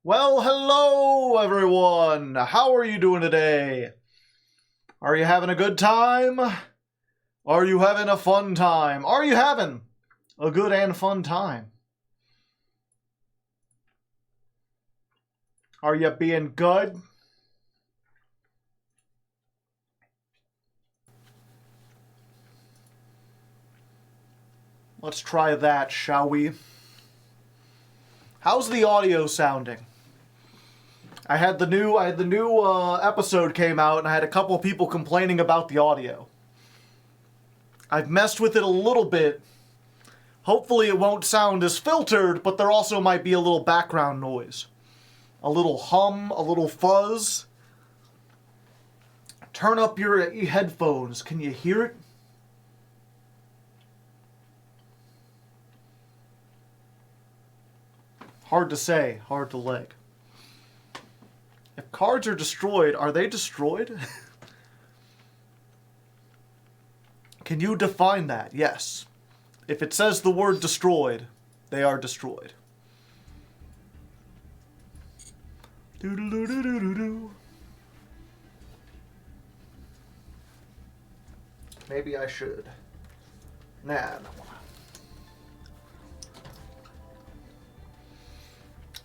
Well, hello everyone! How are you doing today? Are you having a good time? Are you having a fun time? Are you having a good and fun time? Are you being good? Let's try that, shall we? How's the audio sounding? I had the new episode came out, and I had a couple of people complaining about the audio. I've messed with it a little bit. Hopefully it won't sound as filtered, but there also might be a little background noise. A little hum, a little fuzz. Turn up your headphones. Can you hear it? Hard to say, hard to leg. If cards are destroyed, are they destroyed? Can you define that? Yes. If it says the word destroyed, they are destroyed. Doo-doo-doo-doo-doo-doo. Maybe I should. Nah, no.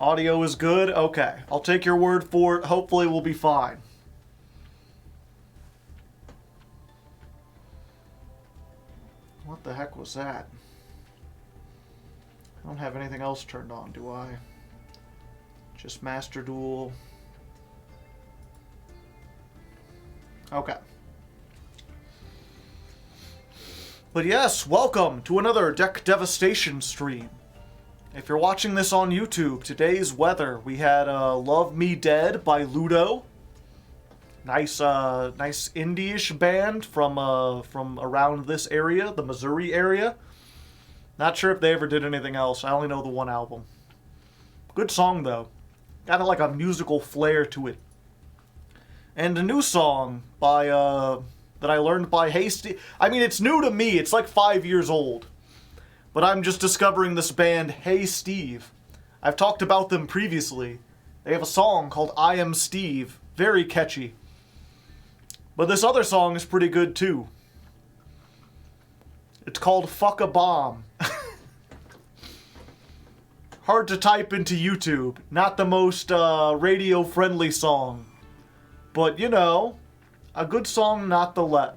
Audio is good? Okay. I'll take your word for it. Hopefully we'll be fine. What the heck was that? I don't have anything else turned on, do I? Just Master Duel. Okay. But yes, welcome to another Deck Devastation stream. If you're watching this on YouTube, today's weather, we had Love Me Dead by Ludo. Nice indie-ish band from around this area, the Missouri area. Not sure if they ever did anything else. I only know the one album. Good song, though. Got like a musical flair to it. And a new song by, that I learned by Hasty. I mean, it's new to me. It's like 5 years old. But I'm just discovering this band, Hey Steve. I've talked about them previously. They have a song called I Am Steve. Very catchy. But this other song is pretty good too. It's called Fuck a Bomb. Hard to type into YouTube. Not the most radio-friendly song. But, you know, a good song nonetheless.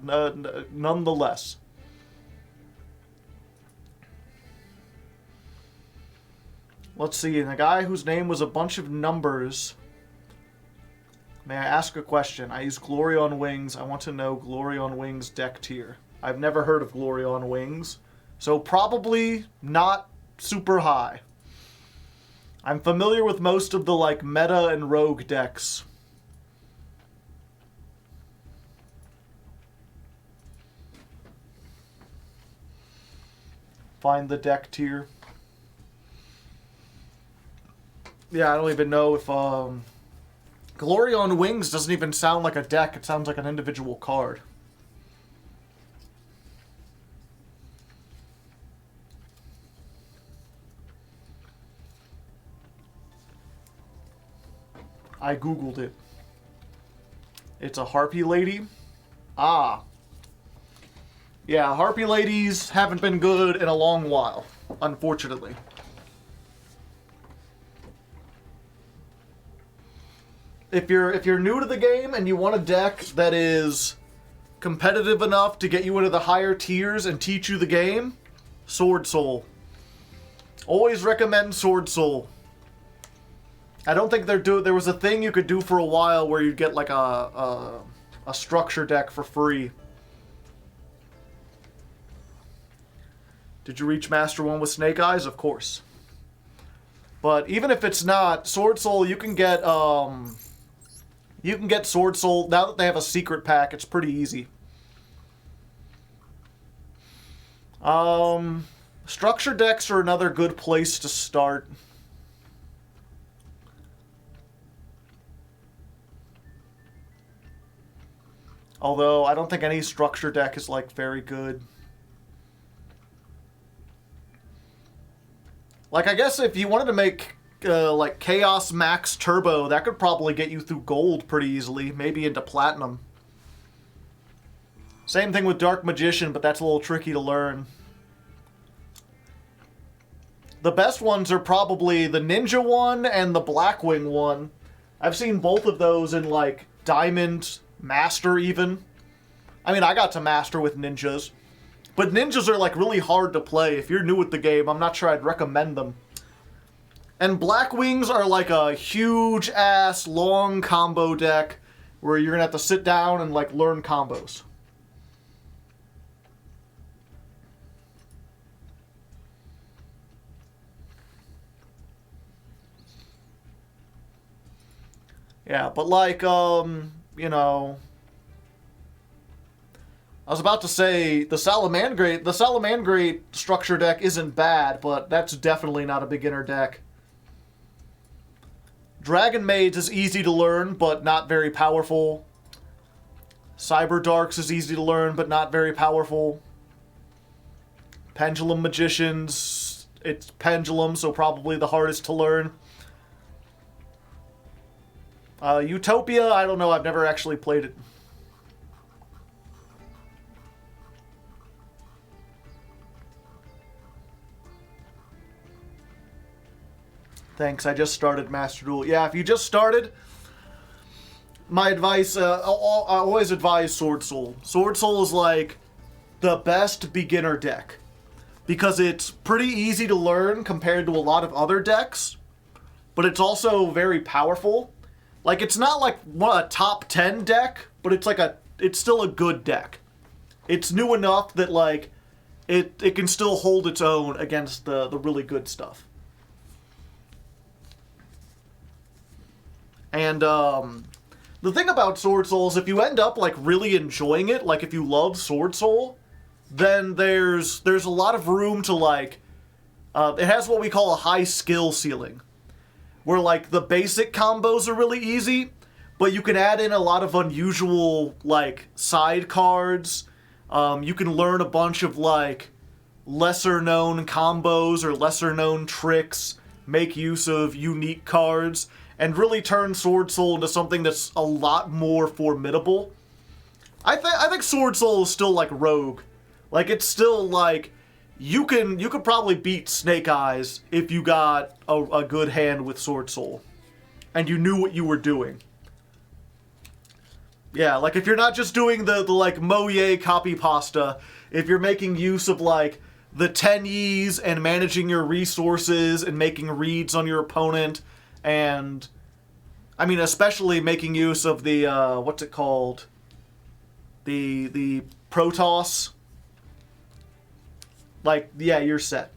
Let's see, and the guy whose name was a bunch of numbers. May I ask a question? I use Glory on Wings. I want to know Glory on Wings deck tier. I've never heard of Glory on Wings, so probably not super high. I'm familiar with most of the like meta and rogue decks. Find the deck tier. Yeah, I don't even know if, Glory on Wings doesn't even sound like a deck. It sounds like an individual card. I googled it. It's a Harpy Lady. Ah. Yeah, Harpy Ladies haven't been good in a long while, unfortunately. If you're new to the game and you want a deck that is competitive enough to get you into the higher tiers and teach you the game, Sword Soul. Always recommend Sword Soul. I don't think there was a thing you could do for a while where you'd get like a structure deck for free. Did you reach Master 1 with Snake Eyes? Of course. But even if it's not, Sword Soul, you can get Sword Soul. Now that they have a secret pack, it's pretty easy. Structure decks are another good place to start. Although, I don't think any structure deck is, like, very good. Like, I guess if you wanted to make like Chaos Max Turbo, that could probably get you through gold pretty easily, maybe into platinum. Same thing with Dark Magician, but that's a little tricky to learn. The best ones are probably the Ninja one and the Blackwing one. I've seen both of those in, like, Diamond, Master even. I mean, I got to Master with Ninjas. But Ninjas are, like, really hard to play. If you're new at the game, I'm not sure I'd recommend them. And Blackwings are, like, a huge-ass, long combo deck where you're gonna have to sit down and, like, learn combos. Yeah, but like, you know, I was about to say the Salamangreat structure deck isn't bad, but that's definitely not a beginner deck. Dragon Maids is easy to learn, but not very powerful. Cyber Darks is easy to learn, but not very powerful. Pendulum Magicians, it's Pendulum, so probably the hardest to learn. Utopia, I don't know, I've never actually played it. Thanks, I just started Master Duel. Yeah, if you just started, my advice, I always advise Sword Soul. Sword Soul is like the best beginner deck because it's pretty easy to learn compared to a lot of other decks, but it's also very powerful. Like, it's not like a top 10 deck, but it's still a good deck. It's new enough that, like, it can still hold its own against the really good stuff. And, the thing about Sword Soul is if you end up, like, really enjoying it, like, if you love Sword Soul, then there's a lot of room to, like, it has what we call a high skill ceiling, where, like, the basic combos are really easy, but you can add in a lot of unusual, like, side cards. You can learn a bunch of, like, lesser-known combos or lesser-known tricks, make use of unique cards, and really turn Sword Soul into something that's a lot more formidable. I think Sword Soul is still like Rogue. Like, it's still like, you could probably beat Snake Eyes if you got a good hand with Sword Soul. And you knew what you were doing. Yeah, like if you're not just doing the like Moye copy pasta, if you're making use of like the 10 Ys and managing your resources and making reads on your opponent, and I mean especially making use of the what's it called? The Protoss. Like, yeah, you're set.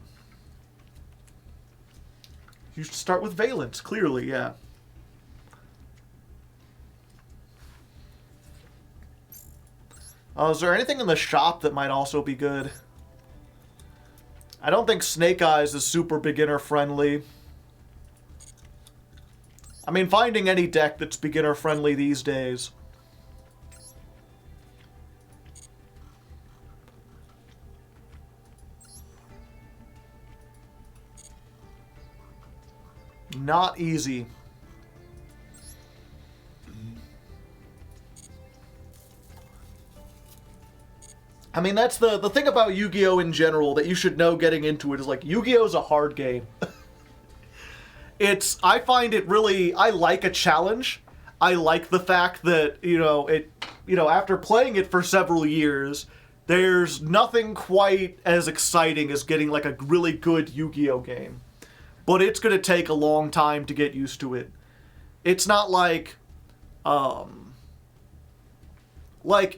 You should start with Valence, clearly, yeah. Is there anything in the shop that might also be good? I don't think Snake Eyes is super beginner friendly. I mean, finding any deck that's beginner friendly these days. Not easy. I mean, that's the thing about Yu-Gi-Oh! In general that you should know getting into it is, like, Yu-Gi-Oh! Is a hard game. I find it really, I like a challenge. I like the fact that, after playing it for several years, there's nothing quite as exciting as getting, like, a really good Yu-Gi-Oh! Game. But it's going to take a long time to get used to it. It's not like,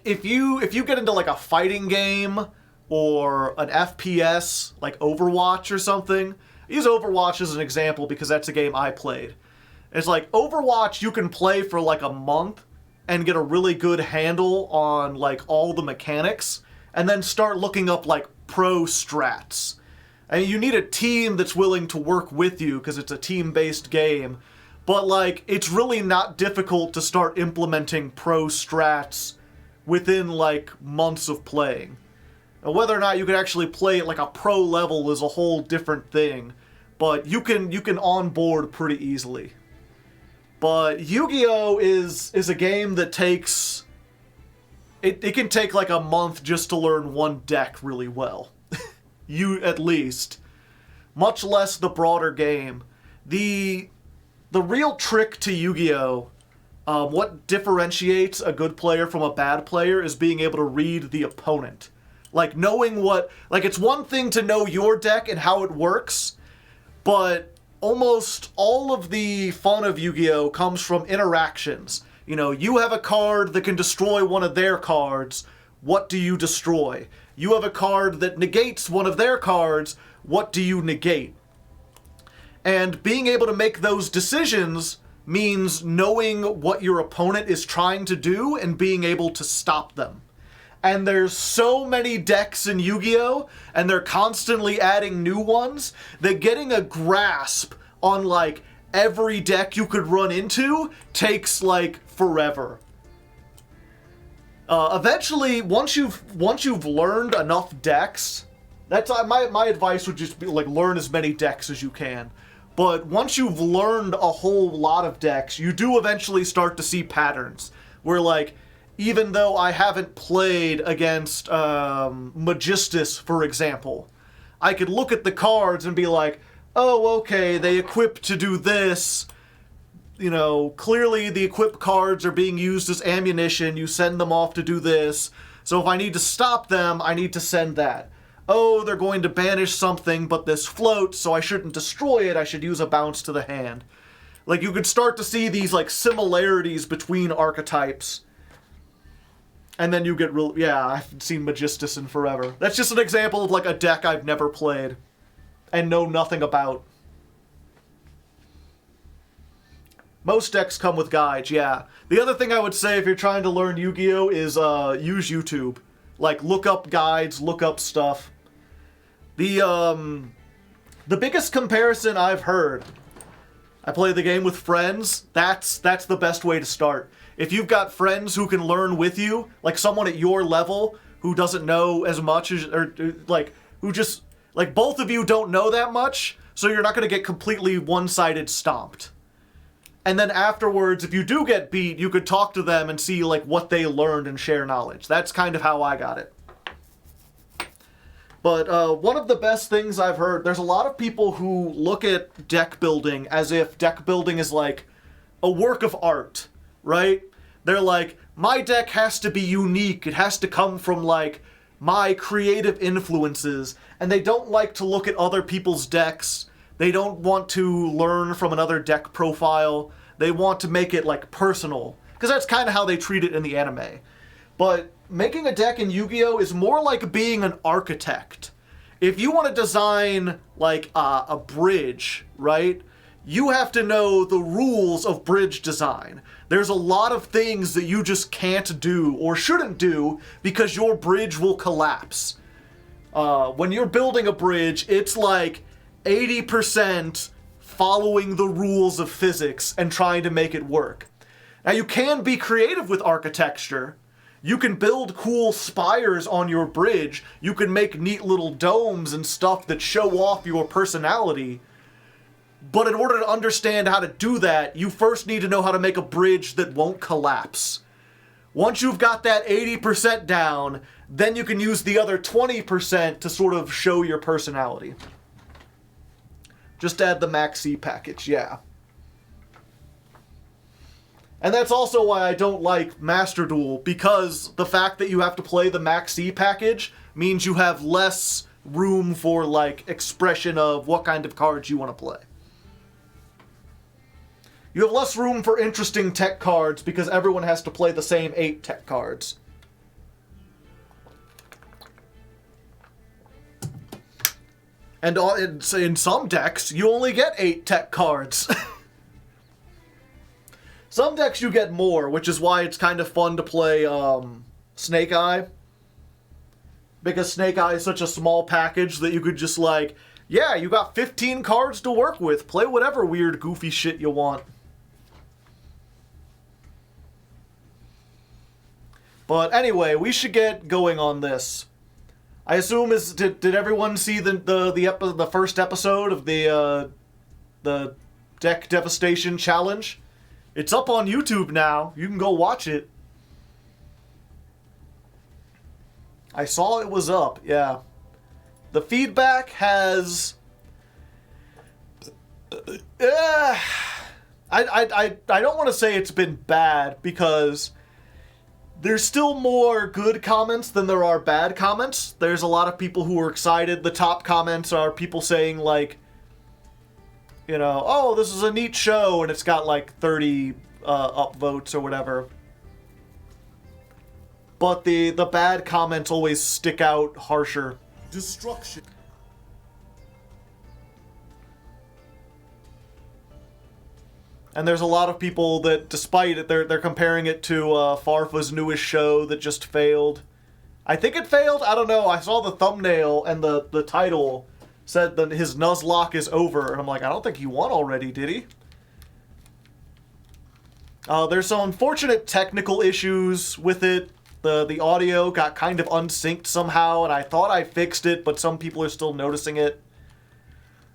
if you get into, like, a fighting game or an FPS, like Overwatch or something. I use Overwatch as an example because that's a game I played. It's like, Overwatch you can play for, like, a month and get a really good handle on, like, all the mechanics, and then start looking up, like, pro strats. And you need a team that's willing to work with you because it's a team-based game. But, like, it's really not difficult to start implementing pro strats within, like, months of playing. Now, whether or not you could actually play at, like, a pro level is a whole different thing. but you can onboard pretty easily. But Yu-Gi-Oh is a game that takes it can take like a month just to learn one deck really well. At least. Much less the broader game. The real trick to Yu-Gi-Oh, what differentiates a good player from a bad player is being able to read the opponent. Like, knowing it's one thing to know your deck and how it works, but almost all of the fun of Yu-Gi-Oh comes from interactions. You know, you have a card that can destroy one of their cards. What do you destroy? You have a card that negates one of their cards. What do you negate? And being able to make those decisions means knowing what your opponent is trying to do and being able to stop them. And there's so many decks in Yu-Gi-Oh! And they're constantly adding new ones that getting a grasp on, like, every deck you could run into takes, like, forever. Eventually, once you've learned enough decks, that's my advice would just be, like, learn as many decks as you can. But once you've learned a whole lot of decks, you do eventually start to see patterns. Where, like, even though I haven't played against Magistus, for example, I could look at the cards and be like, oh, okay, they equip to do this. You know, clearly the equip cards are being used as ammunition. You send them off to do this. So if I need to stop them, I need to send that. Oh, they're going to banish something, but this floats, so I shouldn't destroy it. I should use a bounce to the hand. Like, you could start to see these, like, similarities between archetypes. And then you get real... Yeah, I haven't seen Magistus in forever. That's just an example of, like, a deck I've never played and know nothing about. Most decks come with guides, yeah. The other thing I would say if you're trying to learn Yu-Gi-Oh! Is use YouTube. Like, look up guides, look up stuff. The biggest comparison I've heard, I play the game with friends, that's the best way to start. If you've got friends who can learn with you, like someone at your level who doesn't know as much as, or like, who just, like, both of you don't know that much, so you're not going to get completely one-sided stomped. And then afterwards, if you do get beat, you could talk to them and see, like, what they learned and share knowledge. That's kind of how I got it. But one of the best things I've heard, there's a lot of people who look at deck building as if deck building is like a work of art, right? They're like, my deck has to be unique. It has to come from, like, my creative influences. And they don't like to look at other people's decks. They don't want to learn from another deck profile. They want to make it, like, personal. Because that's kind of how they treat it in the anime. But making a deck in Yu-Gi-Oh! Is more like being an architect. If you want to design, like, a bridge, right? You have to know the rules of bridge design. There's a lot of things that you just can't do or shouldn't do because your bridge will collapse. When you're building a bridge, it's like 80% following the rules of physics and trying to make it work. Now, you can be creative with architecture. You can build cool spires on your bridge. You can make neat little domes and stuff that show off your personality. But in order to understand how to do that, you first need to know how to make a bridge that won't collapse. Once you've got that 80% down, then you can use the other 20% to sort of show your personality. Just add the Maxi package, yeah. And that's also why I don't like Master Duel, because the fact that you have to play the Maxi package means you have less room for, like, expression of what kind of cards you want to play. You have less room for interesting tech cards because everyone has to play the same 8 tech cards. And in some decks, you only get 8 tech cards. Some decks you get more, which is why it's kind of fun to play Snake Eye. Because Snake Eye is such a small package that you could just, like, yeah, you got 15 cards to work with. Play whatever weird, goofy shit you want. But anyway, we should get going on this. I assume did everyone see the first episode of the Deck Devastation Challenge? It's up on YouTube now. You can go watch it. I saw it was up, yeah. The feedback has... I don't want to say it's been bad, because there's still more good comments than there are bad comments. There's a lot of people who are excited. The top comments are people saying, like, you know, oh, this is a neat show, and it's got like 30 upvotes or whatever. But the bad comments always stick out harsher. Destruction. And there's a lot of people that, despite it, they're comparing it to Farfa's newest show that just failed. I think it failed? I don't know. I saw the thumbnail and the title said that his Nuzlocke is over. And I'm like, I don't think he won already, did he? There's some unfortunate technical issues with it. The audio got kind of unsynced somehow, and I thought I fixed it, but some people are still noticing it.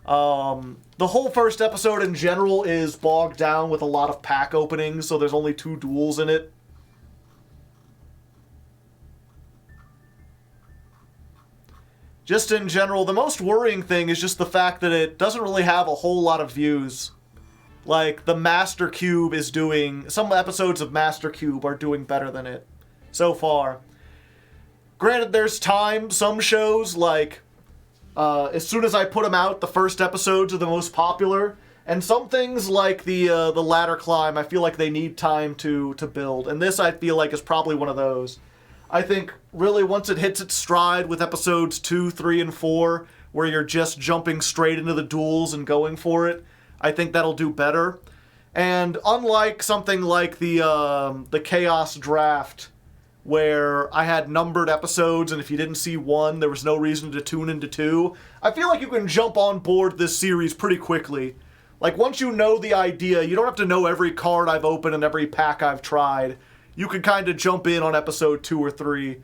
The whole first episode in general is bogged down with a lot of pack openings, so there's only 2 duels in it. Just in general, the most worrying thing is just the fact that it doesn't really have a whole lot of views. Like, the Master Cube is doing... Some episodes of Master Cube are doing better than it so far. Granted, there's time. Some shows, like... as soon as I put them out, the first episodes are the most popular. And some things like the ladder climb, I feel like they need time to build. And this, I feel like, is probably one of those. I think, really, once it hits its stride with episodes 2, 3, and 4, where you're just jumping straight into the duels and going for it, I think that'll do better. And unlike something like the Chaos Draft, where I had numbered episodes, and if you didn't see 1, there was no reason to tune into 2. I feel like you can jump on board this series pretty quickly. Like, once you know the idea, you don't have to know every card I've opened and every pack I've tried. You can kind of jump in on episode 2 or 3.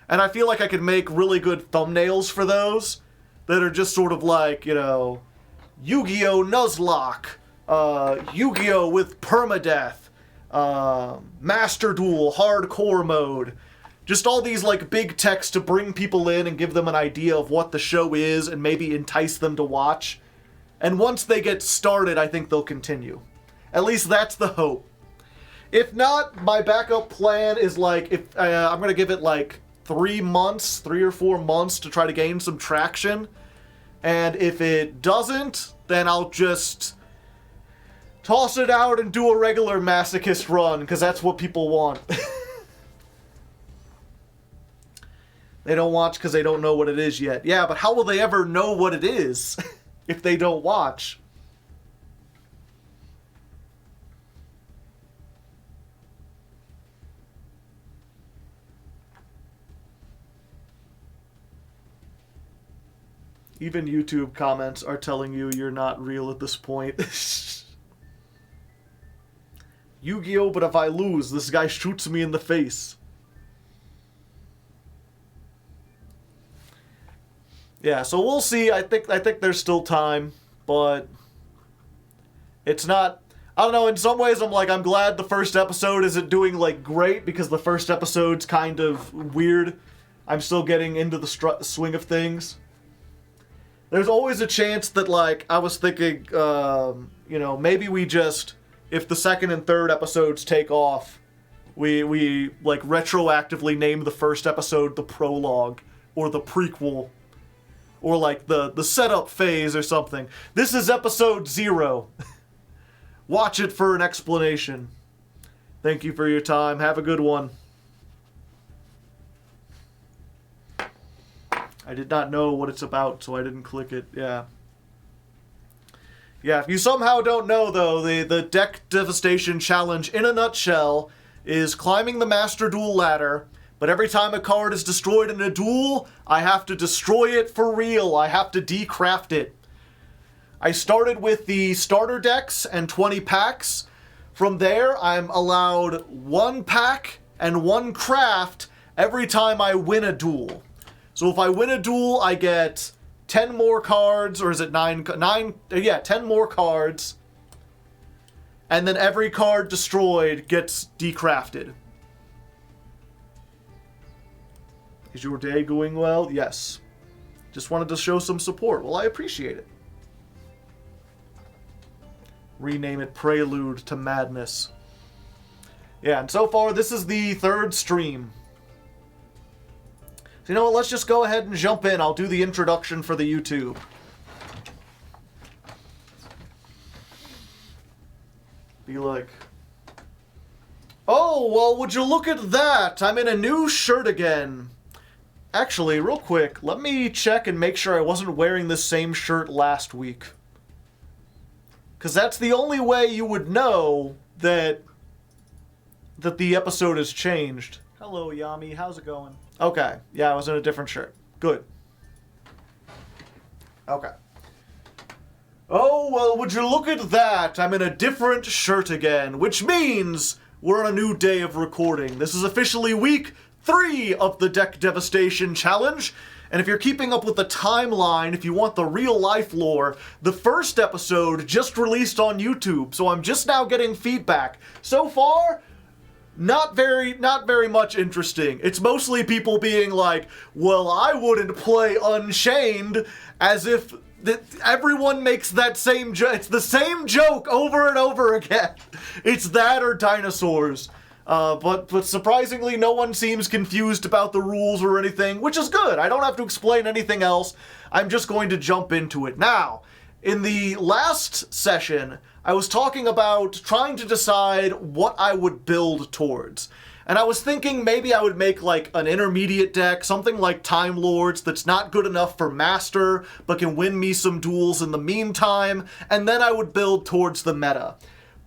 And I feel like I could make really good thumbnails for those that are just sort of like, you know, Yu-Gi-Oh! Nuzlocke, Yu-Gi-Oh! With permadeath, Master Duel, Hardcore Mode. Just all these, like, big text to bring people in and give them an idea of what the show is and maybe entice them to watch. And once they get started, I think they'll continue. At least that's the hope. If not, my backup plan is, like, if I'm going to give it, like, 3 or 4 months to try to gain some traction. And if it doesn't, then I'll just toss it out and do a regular masochist run, because that's what people want. They don't watch because they don't know what it is yet. Yeah, but how will they ever know what it is if they don't watch? Even YouTube comments are telling you you're not real at this point. Yu-Gi-Oh! But if I lose, this guy shoots me in the face. Yeah, so we'll see. I think there's still time, but it's not... I don't know, in some ways I'm glad the first episode isn't doing, like, great, because the first episode's kind of weird. I'm still getting into the swing of things. There's always a chance that, like, I was thinking, you know, maybe we just, if the second and third episodes take off, we like, retroactively name the first episode the prologue, or the prequel, or, like, the setup phase or something. This is episode 0. Watch it for an explanation. Thank you for your time. Have a good one. I did not know what it's about, so I didn't click it. Yeah. Yeah, if you somehow don't know, though, the Deck Devastation Challenge, in a nutshell, is climbing the Master Duel ladder, but every time a card is destroyed in a duel, I have to destroy it for real. I have to decraft it. I started with the starter decks and 20 packs. From there, I'm allowed 1 pack and 1 craft every time I win a duel. So if I win a duel, I get 10 more cards, or is it 9? Yeah, 10 more cards. And then every card destroyed gets decrafted. Is your day going well? Yes. Just wanted to show some support. Well, I appreciate it. Rename it Prelude to Madness. Yeah, and so far, this is the 3rd stream. So you know what, let's just go ahead and jump in. I'll do the introduction for the YouTube. Be like, oh, well, would you look at that? I'm in a new shirt again. Actually, real quick, let me check and make sure I wasn't wearing this same shirt last week. Because that's the only way you would know that the episode has changed. Hello, Yami. How's it going? Okay. Yeah, I was in a different shirt. Good. Okay. Oh, well, would you look at that? I'm in a different shirt again, which means we're on a new day of recording. This is officially week 3 of the Deck Devastation Challenge. And if you're keeping up with the timeline, if you want the real-life lore, the first episode just released on YouTube, so I'm just now getting feedback. So far, not very much interesting. It's mostly people being like, well, I wouldn't play Unchained, as if everyone makes that same joke. It's the same joke over and over again. It's that or dinosaurs. But surprisingly, no one seems confused about the rules or anything, which is good. I don't have to explain anything else. I'm just going to jump into it. Now, in the last session, I was talking about trying to decide what I would build towards. And I was thinking maybe I would make like an intermediate deck, something like Time Lords that's not good enough for Master, but can win me some duels in the meantime, and then I would build towards the meta.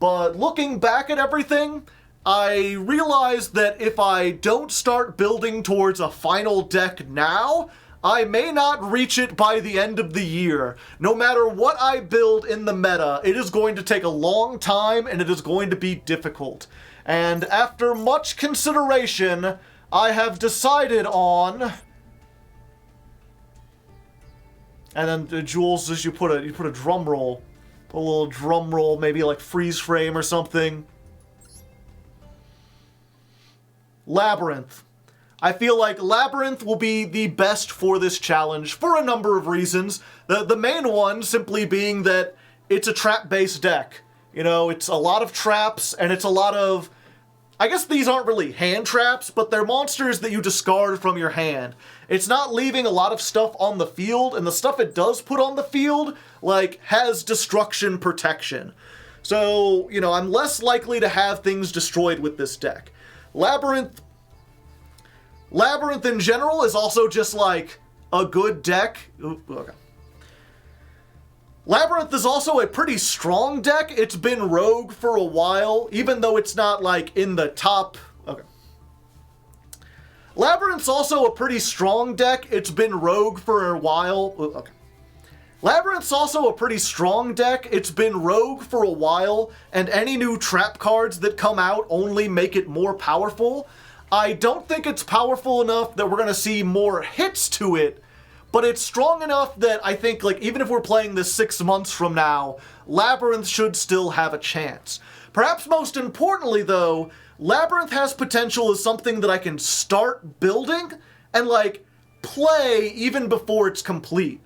But looking back at everything, I realized that if I don't start building towards a final deck now, I may not reach it by the end of the year. No matter what I build in the meta, it is going to take a long time and it is going to be difficult. And after much consideration, I have decided on... And then the Jules, as you put a drum roll. Put a little drum roll, maybe like freeze frame or something. Labyrinth. I feel like Labyrinth will be the best for this challenge for a number of reasons. The main one simply being that it's a trap-based deck. You know, it's a lot of traps, and it's a lot of... I guess these aren't really hand traps, but they're monsters that you discard from your hand. It's not leaving a lot of stuff on the field, and the stuff it does put on the field, like, has destruction protection. So, you know, I'm less likely to have things destroyed with this deck. Labyrinth in general is also just, like, a good deck. Ooh, okay. Labyrinth is also a pretty strong deck. It's been rogue for a while, even though it's not, like, in the top... Okay. Labyrinth's also a pretty strong deck. It's been rogue for a while. Ooh, okay. Labyrinth's also a pretty strong deck. It's been rogue for a while, and any new trap cards that come out only make it more powerful. I don't think it's powerful enough that we're going to see more hits to it, but it's strong enough that I think, like, even if we're playing this 6 months from now, Labyrinth should still have a chance. Perhaps most importantly, though, Labyrinth has potential as something that I can start building and, like, play even before it's complete.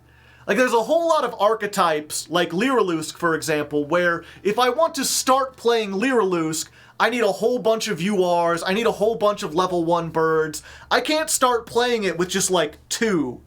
Like, there's a whole lot of archetypes, like Lyrilusk, for example, where if I want to start playing Lyrilusk, I need a whole bunch of URs, I need a whole bunch of level 1 birds. I can't start playing it with just, like, 2.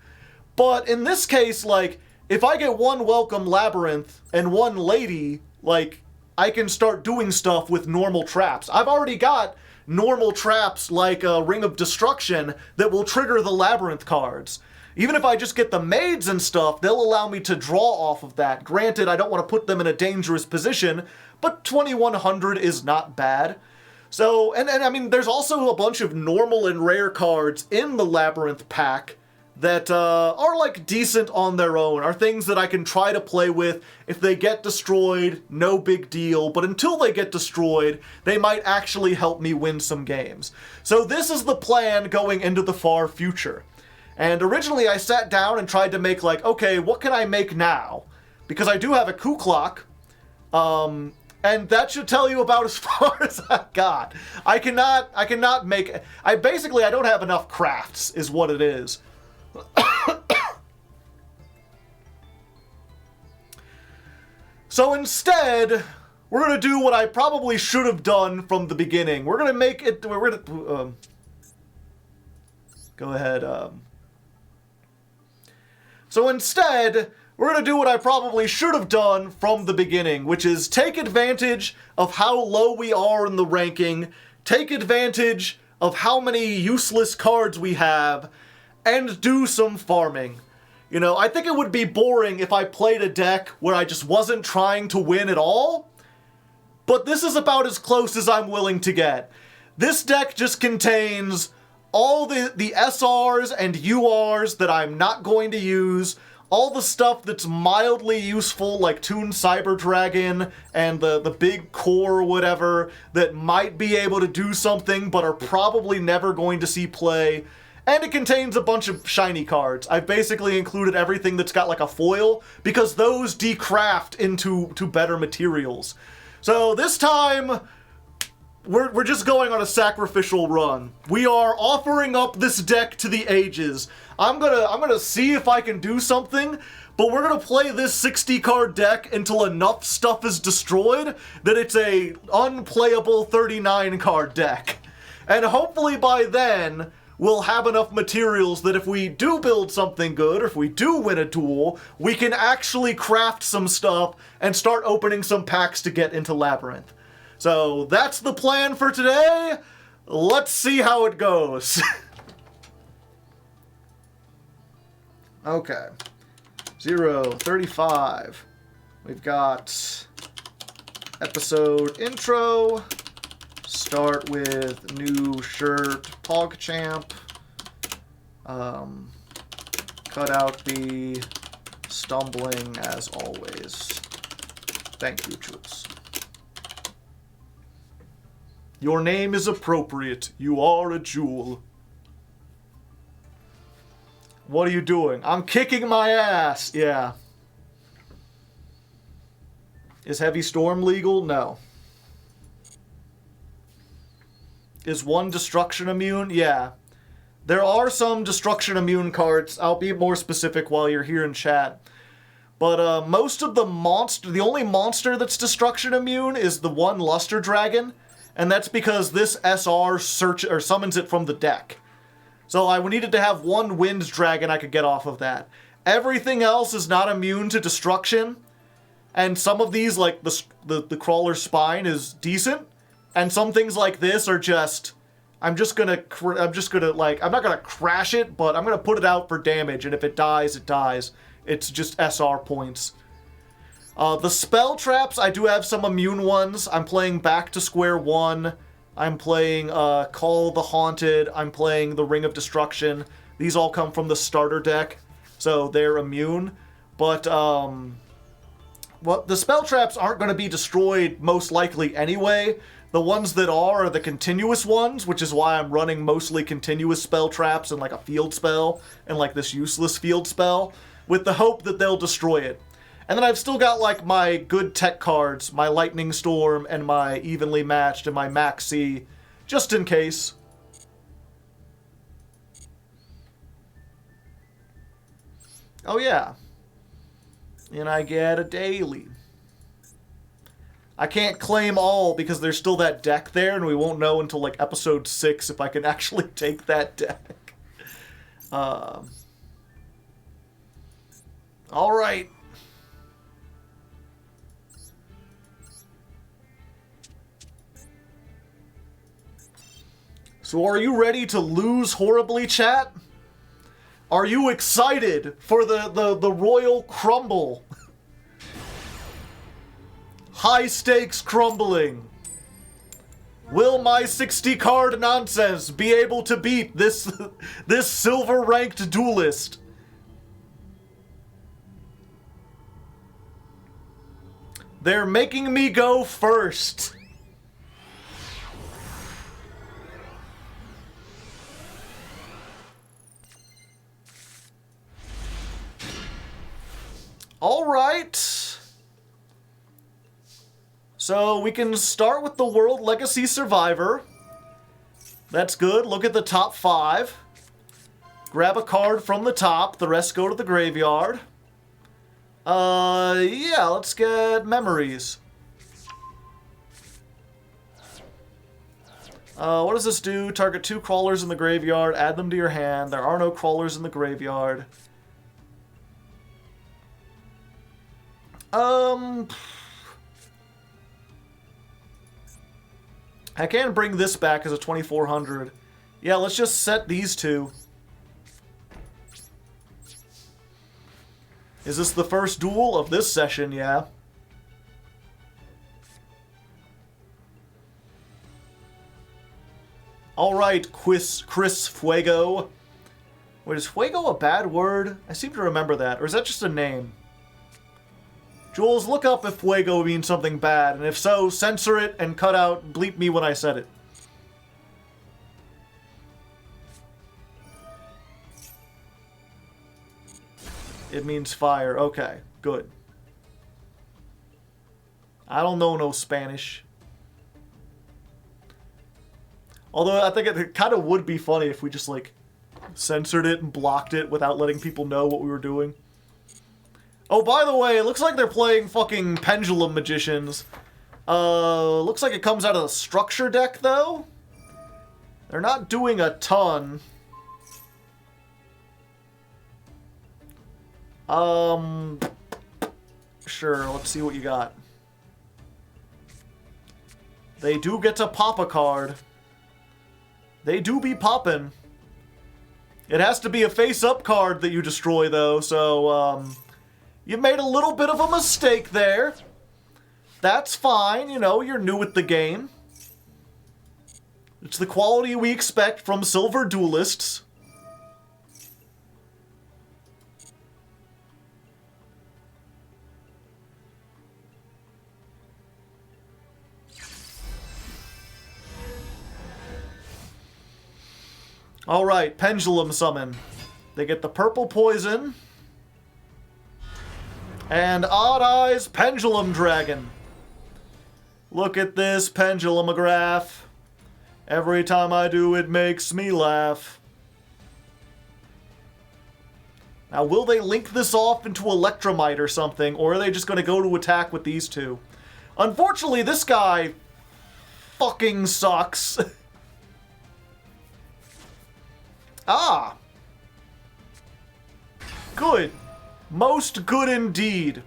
But in this case, like, if I get 1 Welcome Labyrinth and 1 Lady, like, I can start doing stuff with normal traps. I've already got normal traps like Ring of Destruction that will trigger the Labyrinth cards. Even if I just get the maids and stuff, they'll allow me to draw off of that. Granted, I don't want to put them in a dangerous position, but 2100 is not bad. So, and I mean, there's also a bunch of normal and rare cards in the Labyrinth pack that are, like, decent on their own, are things that I can try to play with. If they get destroyed, no big deal, but until they get destroyed, they might actually help me win some games. So this is the plan going into the far future. And originally I sat down and tried to make like, okay, what can I make now? Because I do have a coup clock, and that should tell you about as far as I got. I cannot make, I don't have enough crafts, is what it is. So instead, we're gonna do what I probably should have done from the beginning. We're gonna make it, we're gonna, go ahead, So instead, we're going to do what I probably should have done from the beginning, which is take advantage of how low we are in the ranking, take advantage of how many useless cards we have, and do some farming. You know, I think it would be boring if I played a deck where I just wasn't trying to win at all, but this is about as close as I'm willing to get. This deck just contains all the SRs and URs that I'm not going to use, all the stuff that's mildly useful, like Toon Cyber Dragon and the big core or whatever, that might be able to do something but are probably never going to see play. And it contains a bunch of shiny cards. I've basically included everything that's got like a foil, because those decraft into better materials. So this time, we're just going on a sacrificial run. We are offering up this deck to the ages. I'm gonna see if I can do something, but we're gonna play this 60 card deck until enough stuff is destroyed that it's a unplayable 39 card deck. And hopefully by then, we'll have enough materials that if we do build something good, or if we do win a duel, we can actually craft some stuff and start opening some packs to get into Labyrinth. So that's the plan for today. Let's see how it goes. Okay. 035. We've got episode intro. Start with new shirt, PogChamp. Cut out the stumbling as always. Thank you, troops. Your name is appropriate. You are a jewel. What are you doing? I'm kicking my ass. Yeah. Is Heavy Storm legal? No. Is one destruction immune? Yeah. There are some destruction immune cards. I'll be more specific while you're here in chat. But most of the only monster that's destruction immune is the one Luster Dragon. And that's because this SR summons it from the deck. So I needed to have one Wind Dragon I could get off of that. Everything else is not immune to destruction. And some of these, like the Crawler Spine, is decent. And some things like this are just, I'm not gonna crash it, but I'm gonna put it out for damage. And if it dies, it dies. It's just SR points. The spell traps, I do have some immune ones. I'm playing Back to Square One. I'm playing Call the Haunted. I'm playing the Ring of Destruction. These all come from the starter deck, so they're immune. But the spell traps aren't going to be destroyed most likely anyway. The ones that are the continuous ones, which is why I'm running mostly continuous spell traps and like a field spell and like this useless field spell, with the hope that they'll destroy it. And then I've still got, like, my good tech cards, my Lightning Storm and my Evenly Matched and my Maxi, just in case. Oh, yeah. And I get a daily. I can't claim all because there's still that deck there, and we won't know until, like, episode 6 if I can actually take that deck. All right. So are you ready to lose horribly, chat? Are you excited for the royal crumble? High stakes crumbling. Will my 60 card nonsense be able to beat this silver ranked duelist? They're making me go first. Alright. So we can start with the World Legacy Survivor. That's good. Look at the top 5. Grab a card from the top. The rest go to the graveyard. Yeah, let's get memories. What does this do? Target 2 crawlers in the graveyard. Add them to your hand. There are no crawlers in the graveyard. I can bring this back as a 2400. Yeah, let's just set these 2. Is this the first duel of this session? Yeah. Alright, Chris Fuego. Wait, is Fuego a bad word? I seem to remember that. Or is that just a name? Jules, look up if Fuego means something bad, and if so, censor it and cut out, bleep me when I said it. It means fire. Okay, good. I don't know no Spanish. Although I think it kind of would be funny if we just, like, censored it and blocked it without letting people know what we were doing. Oh, by the way, it looks like they're playing fucking Pendulum Magicians. Looks like it comes out of the Structure deck, though. They're not doing a ton. Sure, let's see what you got. They do get to pop a card. They do be poppin'. It has to be a face-up card that you destroy, though, so, you made a little bit of a mistake there. That's fine, you know, you're new at the game. It's the quality we expect from Silver Duelists. Alright, Pendulum Summon. They get the purple poison. And Odd Eyes Pendulum Dragon. Look at this pendulumograph. Every time I do, it makes me laugh. Now, will they link this off into Electromite or something, or are they just going to go to attack with these 2? Unfortunately, this guy fucking sucks. Ah. Good. Most good indeed.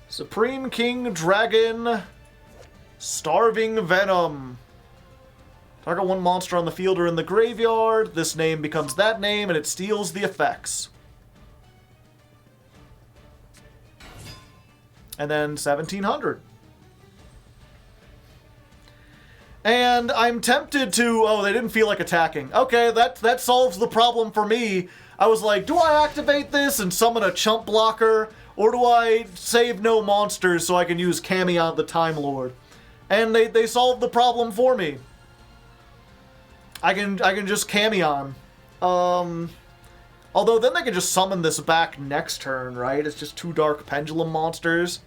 Supreme King Dragon. Starving Venom. Target 1 monster on the field or in the graveyard. This name becomes that name and it steals the effects. And then 1700. And I'm tempted to... Oh, they didn't feel like attacking. Okay, that solves the problem for me. I was like, do I activate this and summon a chump blocker? Or do I save no monsters so I can use Camion the Time Lord? And they solved the problem for me. I can just Camion. Although then they can just summon this back next turn, right? It's just 2 Dark Pendulum monsters.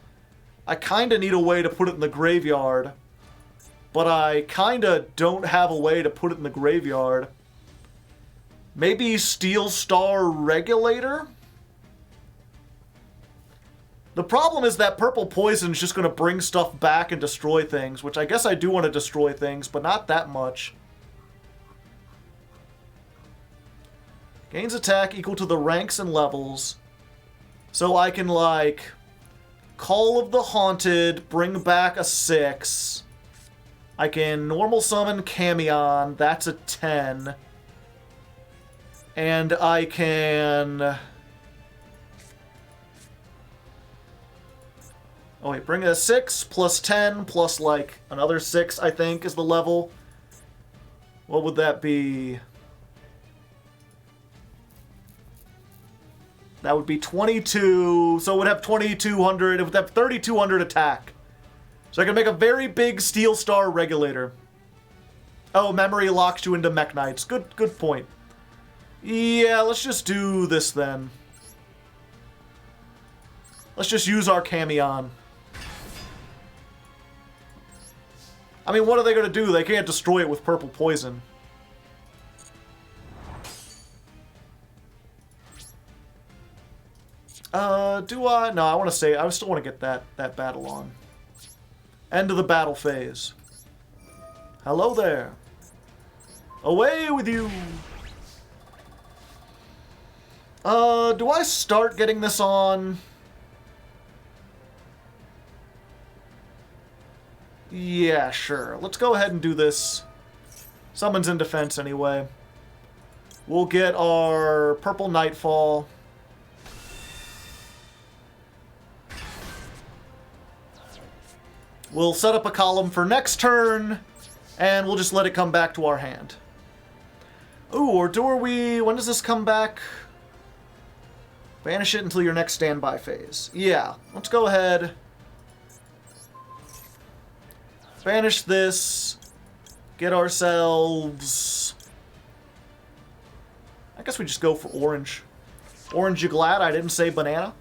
I kinda need a way to put it in the graveyard. But I kinda don't have a way to put it in the graveyard. Maybe Steel Star Regulator? The problem is that purple poison's just going to bring stuff back and destroy things, which I guess I do want to destroy things, but not that much. Gains attack equal to the ranks and levels. So I can, like, Call of the Haunted, bring back a 6. I can normal summon Camion, that's a 10. And I can... Oh wait, bring a 6 plus 10 plus like another 6, I think, is the level. What would that be? That would be 22, so it would have 2200, it would have 3200 attack. So I can make a very big Steel Star Regulator. Oh, memory locks you into Mech Knights. Good point. Yeah, let's just do this then. Let's just use our Camion. I mean, what are they going to do? They can't destroy it with purple poison. Do I? No, I want to say, I still want to get that battle on. End of the battle phase. Hello there. Away with you. Do I start getting this on? Yeah, sure. Let's go ahead and do this. Summons in defense anyway. We'll get our Purple Nightfall. We'll set up a column for next turn, and we'll just let it come back to our hand. Ooh, or do we... When does this come back? Banish it until your next standby phase. Yeah, let's go ahead. Banish this. Get ourselves... I guess we just go for orange. Orange, you glad I didn't say banana?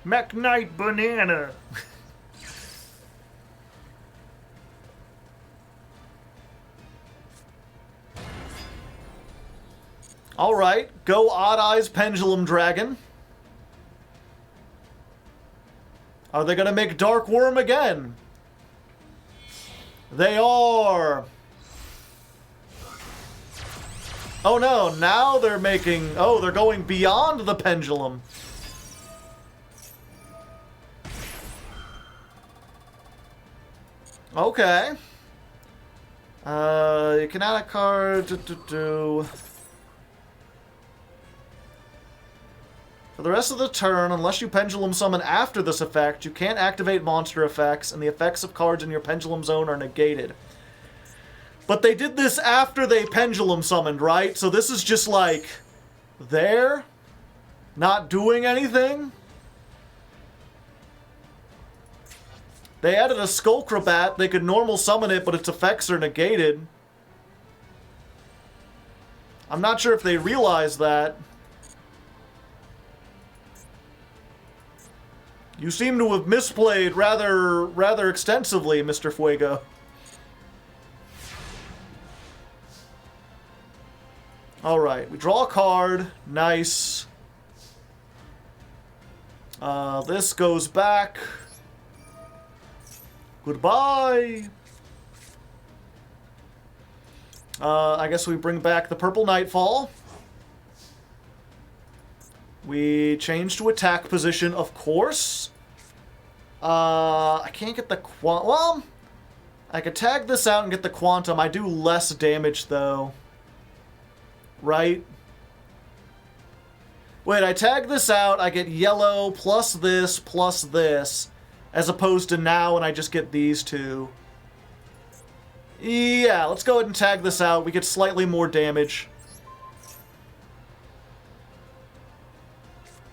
McKnight banana. Alright, go Odd Eyes Pendulum Dragon. Are they gonna make Dark Worm again? They are! Oh no, now they're making... Oh, they're going beyond the pendulum. Okay. You can add a card. For the rest of the turn, unless you pendulum summon after this effect, you can't activate monster effects, and the effects of cards in your pendulum zone are negated. But they did this after they pendulum summoned, right? So this is just like there, not doing anything. They added a Skullcrabat. They could normal summon it, but its effects are negated. I'm not sure if they realize that. You seem to have misplayed rather extensively, Mr. Fuego. Alright, we draw a card. Nice. This goes back. Goodbye! I guess we bring back the Purple Nightfall. We change to attack position, of course. I can't get the well, I could tag this out and get the Quantum. I do less damage, though. Right? Wait, I tag this out, I get yellow plus this, as opposed to now and I just get these two. Yeah, let's go ahead and tag this out. We get slightly more damage.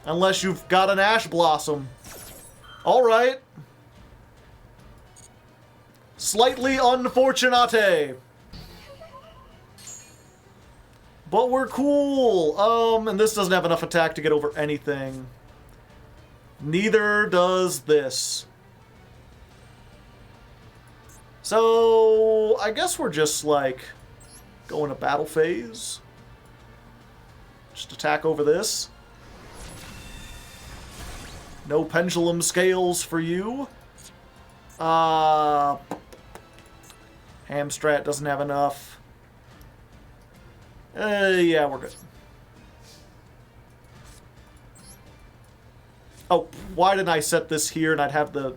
Unless you've got an Ash Blossom. Alright. Slightly unfortunate. But we're cool. And this doesn't have enough attack to get over anything. Neither does this. So, I guess we're just, like, going to battle phase. Just attack over this. No pendulum scales for you. Hamstrat doesn't have enough. Yeah, we're good. Oh, why didn't I set this here and I'd have the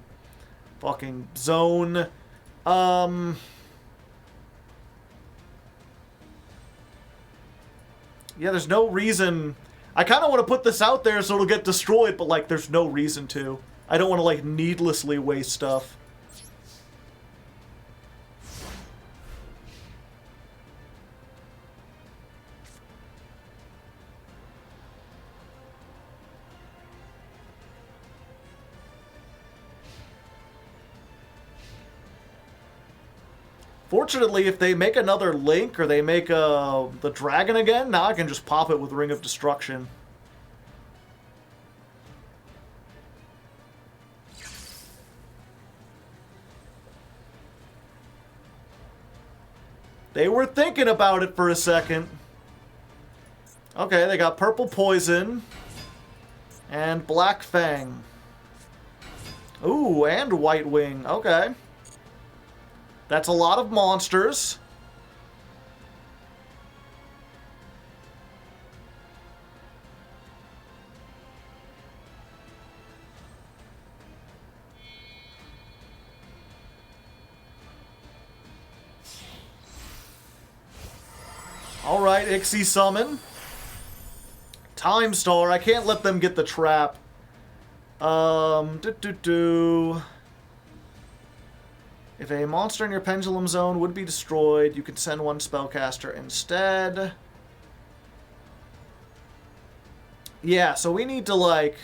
fucking zone? Yeah, there's no reason. I kind of want to put this out there so it'll get destroyed, but, like, there's no reason to. I don't want to, like, needlessly waste stuff. Fortunately, if they make another Link or they make the dragon again, now I can just pop it with Ring of Destruction. They were thinking about it for a second. Okay, they got Purple Poison and Black Fang. Ooh, and White Wing. Okay. That's a lot of monsters. Alright, Ixie Summon. Time Star. I can't let them get the trap. If a monster in your pendulum zone would be destroyed, you could send one spellcaster instead. Yeah, so we need to, like...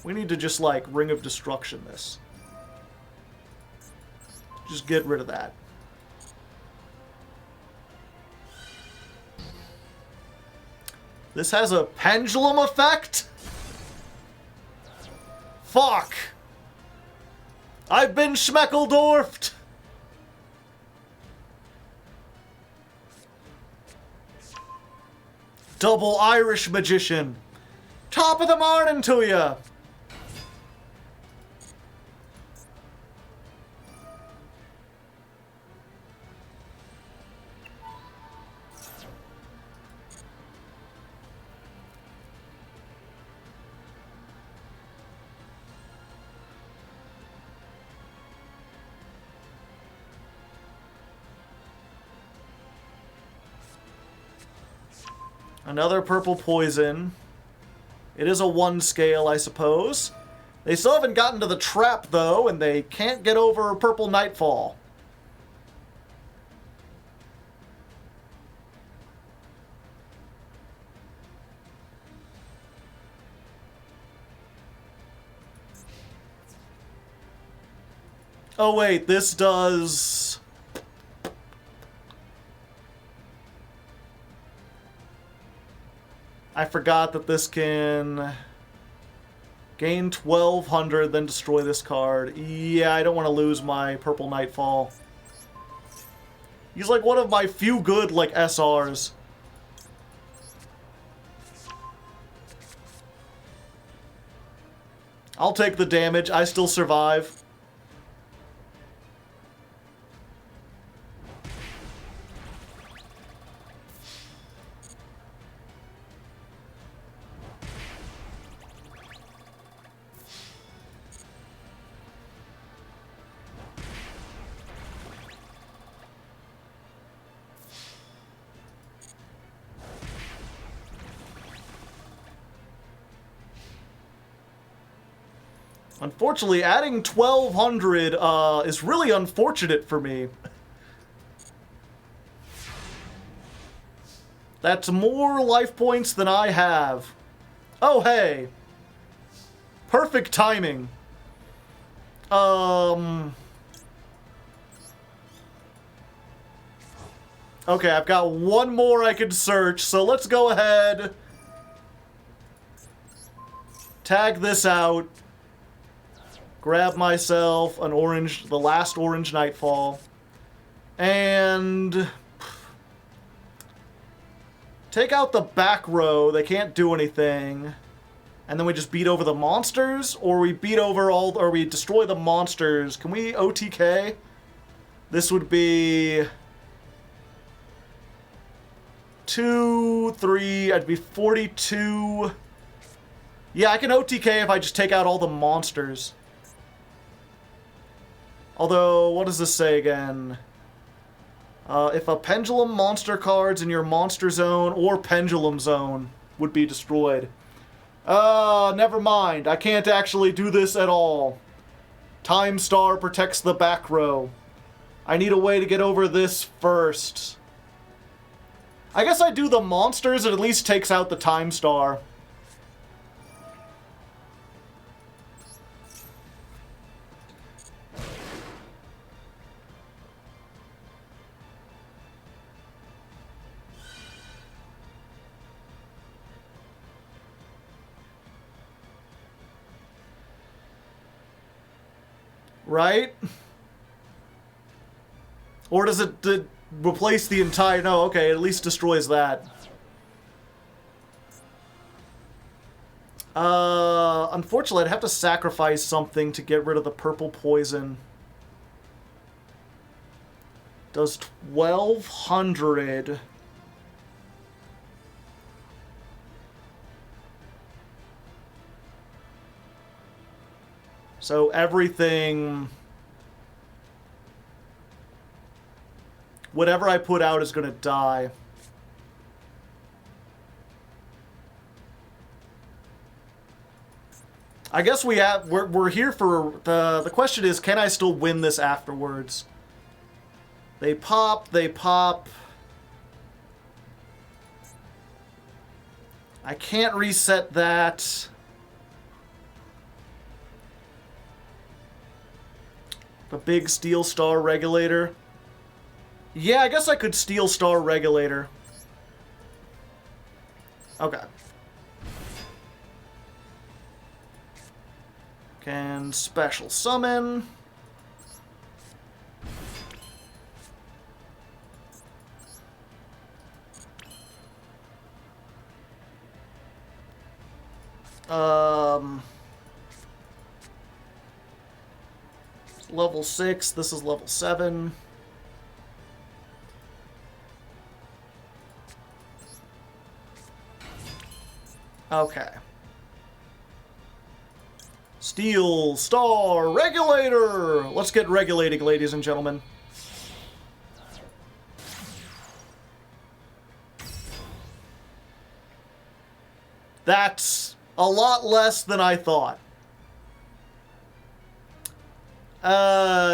We need to just, like, Ring of Destruction this. Just get rid of that. This has a pendulum effect? Fuck! I've been Schmeckledorfed! Double Irish Magician. Top of the morning to ya! Another Purple Poison. It is a 1 scale, I suppose. They still haven't gotten to the trap, though, and they can't get over Purple Nightfall. Oh, wait, this does... I forgot that this can gain 1,200, then destroy this card. Yeah, I don't want to lose my Purple Nightfall. He's like one of my few good, like, SRs. I'll take the damage. I still survive. Unfortunately, adding 1,200 is really unfortunate for me. That's more life points than I have. Oh, hey. Perfect timing. Okay, I've got one more I can search, so let's go ahead. Tag this out. Grab myself an orange, the last orange Nightfall. And... take out the back row. They can't do anything. And then we just beat over the monsters? Or we beat over all... or we destroy the monsters. Can we OTK? This would be... 2, 3... I'd be 42... Yeah, I can OTK if I just take out all the monsters. Although, what does this say again? If a pendulum monster cards in your monster zone or pendulum zone would be destroyed. Never mind. I can't actually do this at all. Time Star protects the back row. I need a way to get over this first. I guess I do the monsters, it at least takes out the Time Star. Right? Or does it replace the entire... No, okay, it at least destroys that. Unfortunately, I'd have to sacrifice something to get rid of the purple poison. Does 1,200... So everything... Whatever I put out is gonna die. I guess we're here for... The question is, can I still win this afterwards? They pop, they pop... I can't reset that... The big Steel Star Regulator. Yeah, I guess I could Steel Star Regulator. Okay. Can special summon. Level 6, this is level 7. Okay. Steel Star Regulator! Let's get regulating, ladies and gentlemen. That's a lot less than I thought.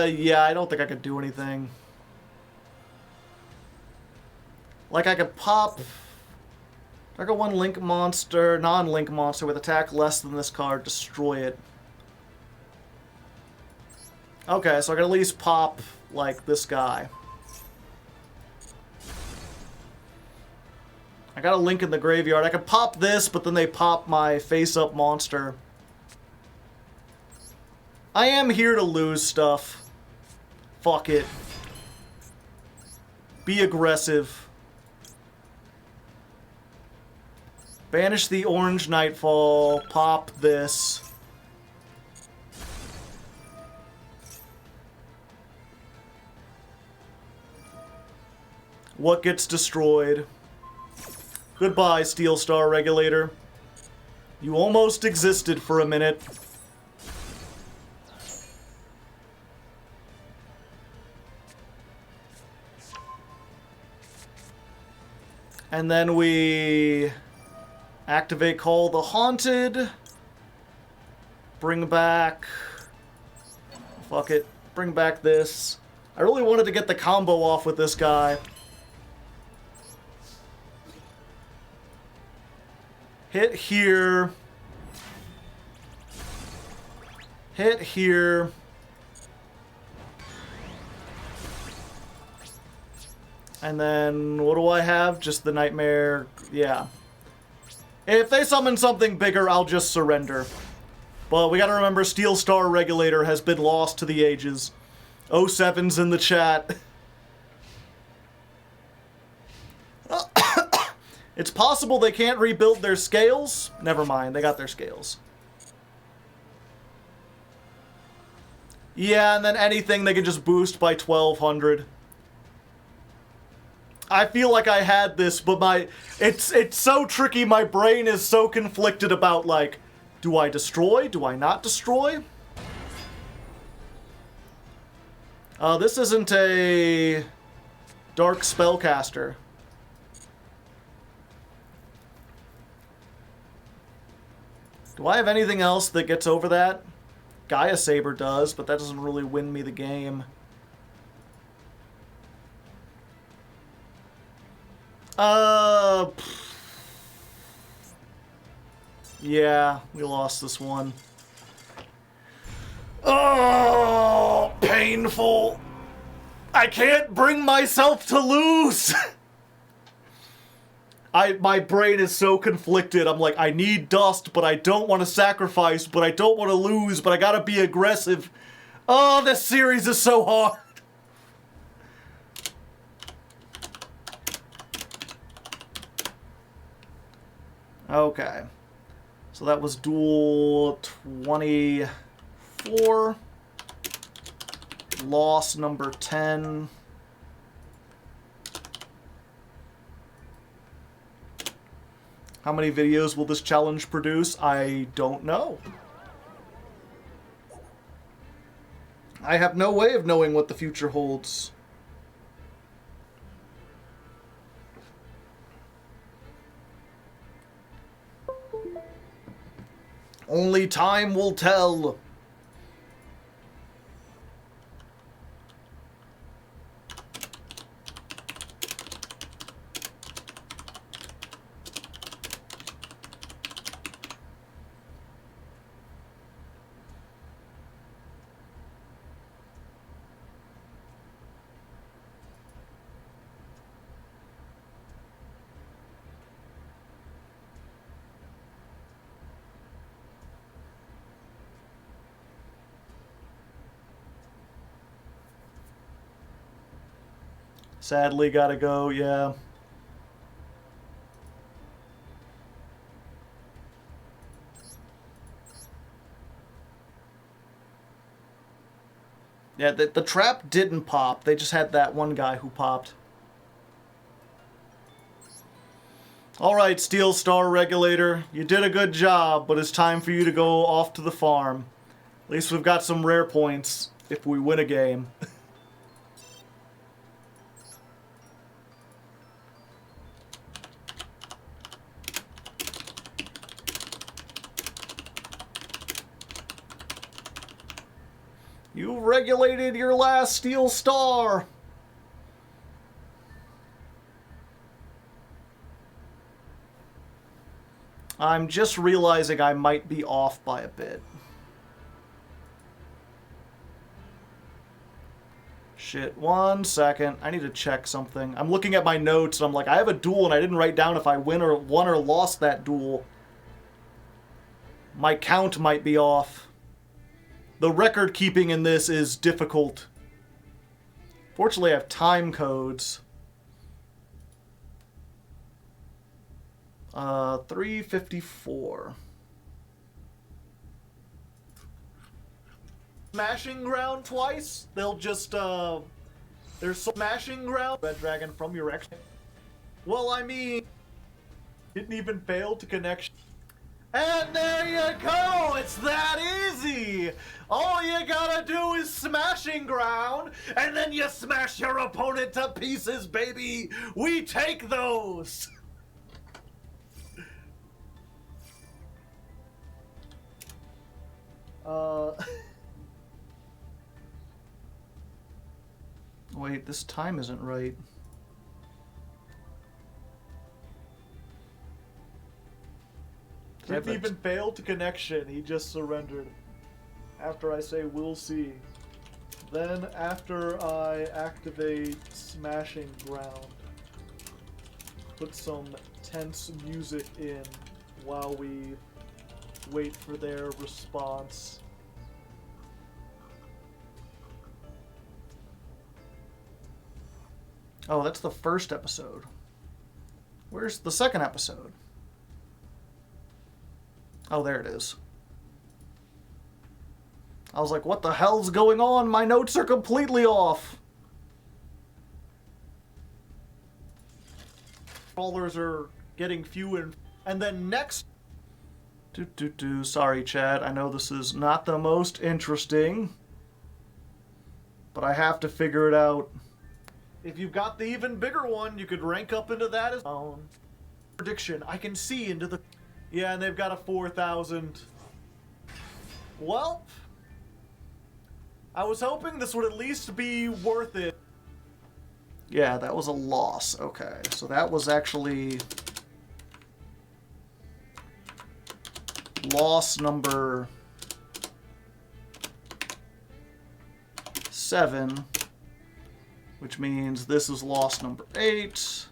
Yeah, I don't think I could do anything. Like, I could pop... I got one Link monster, non-Link monster with attack less than this card, destroy it. Okay, so I can at least pop, like, this guy. I got a Link in the graveyard. I could pop this, but then they pop my face-up monster. I am here to lose stuff. Fuck it. Be aggressive. Banish the orange Nightfall. Pop this. What gets destroyed? Goodbye, Steel Star Regulator. You almost existed for a minute. And then we activate Call the Haunted. Bring back... Fuck it. Bring back this. I really wanted to get the combo off with this guy. Hit here. Hit here. And then, what do I have? Just the Nightmare, yeah. If they summon something bigger, I'll just surrender. But we gotta remember, Steel Star Regulator has been lost to the ages. 07's in the chat. It's possible they can't rebuild their scales. Never mind, they got their scales. Yeah, and then anything they can just boost by 1,200. I feel like I had this, but it's so tricky. My brain is so conflicted about, like, do I destroy? Do I not destroy? This isn't a Dark Spellcaster. Do I have anything else that gets over that? Gaia Saber does, but that doesn't really win me the game. Yeah, we lost this one. Oh, painful. I can't bring myself to lose. My brain is so conflicted. I'm like, I need dust, but I don't want to sacrifice, but I don't want to lose, but I gotta be aggressive. Oh, this series is so hard. Okay. So that was duel 24. Loss number 10. How many videos will this challenge produce? I don't know. I have no way of knowing what the future holds. Only time will tell. Sadly, gotta go, yeah. Yeah, the trap didn't pop. They just had that one guy who popped. Alright, Steel Star Regulator. You did a good job, but it's time for you to go off to the farm. At least we've got some rare points if we win a game. You regulated your last Steel Star! I'm just realizing I might be off by a bit. Shit, 1 second. I need to check something. I'm looking at my notes and I'm like, I have a duel and I didn't write down if I won or lost that duel. My count might be off. The record keeping in this is difficult. Fortunately, I have time codes. 354. Smashing ground twice? They'll just, there's smashing ground. Red Dragon from your ex. Well, I mean, didn't even fail to connect. And there you go! It's that easy! All you gotta do is smashing ground, and then you smash your opponent to pieces, baby! We take those! Wait, this time isn't right. Didn't even fail to connection, he just surrendered. After I say, we'll see. Then, after I activate Smashing Ground, put some tense music in while we wait for their response. Oh, that's the first episode. Where's the second episode? Oh, there it is. I was like, what the hell's going on? My notes are completely off. Crawlers are getting few and then next... Sorry, Chad. I know this is not the most interesting, but I have to figure it out. If you've got the even bigger one, you could rank up into that as own. Prediction. I can see into the... Yeah, and they've got a 4,000. Well, I was hoping this would at least be worth it. Yeah, that was a loss. Okay, so that was actually loss number 7, which means this is loss number 8.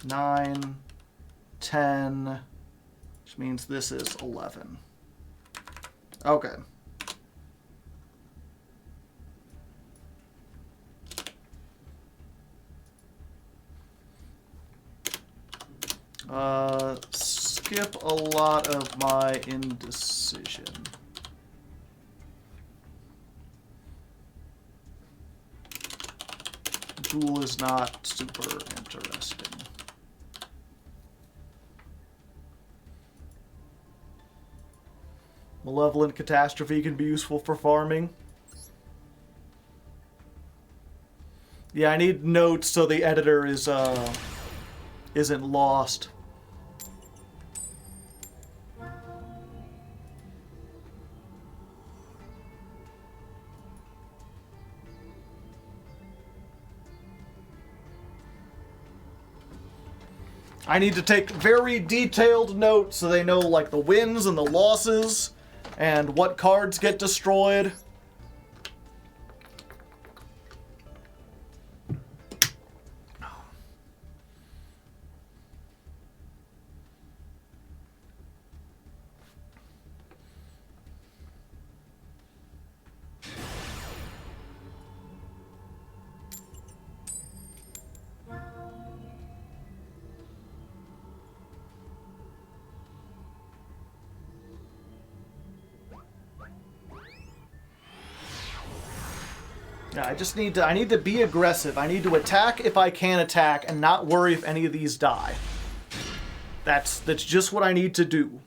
9, 10, which means this is 11. Okay. Skip a lot of my indecision. Duel is not super interesting. Malevolent Catastrophe can be useful for farming. Yeah, I need notes so the editor is isn't lost. I need to take very detailed notes so they know, like, the wins and the losses and what cards get destroyed. Yeah, I need to be aggressive. I need to attack if I can attack and not worry if any of these die. That's just what I need to do.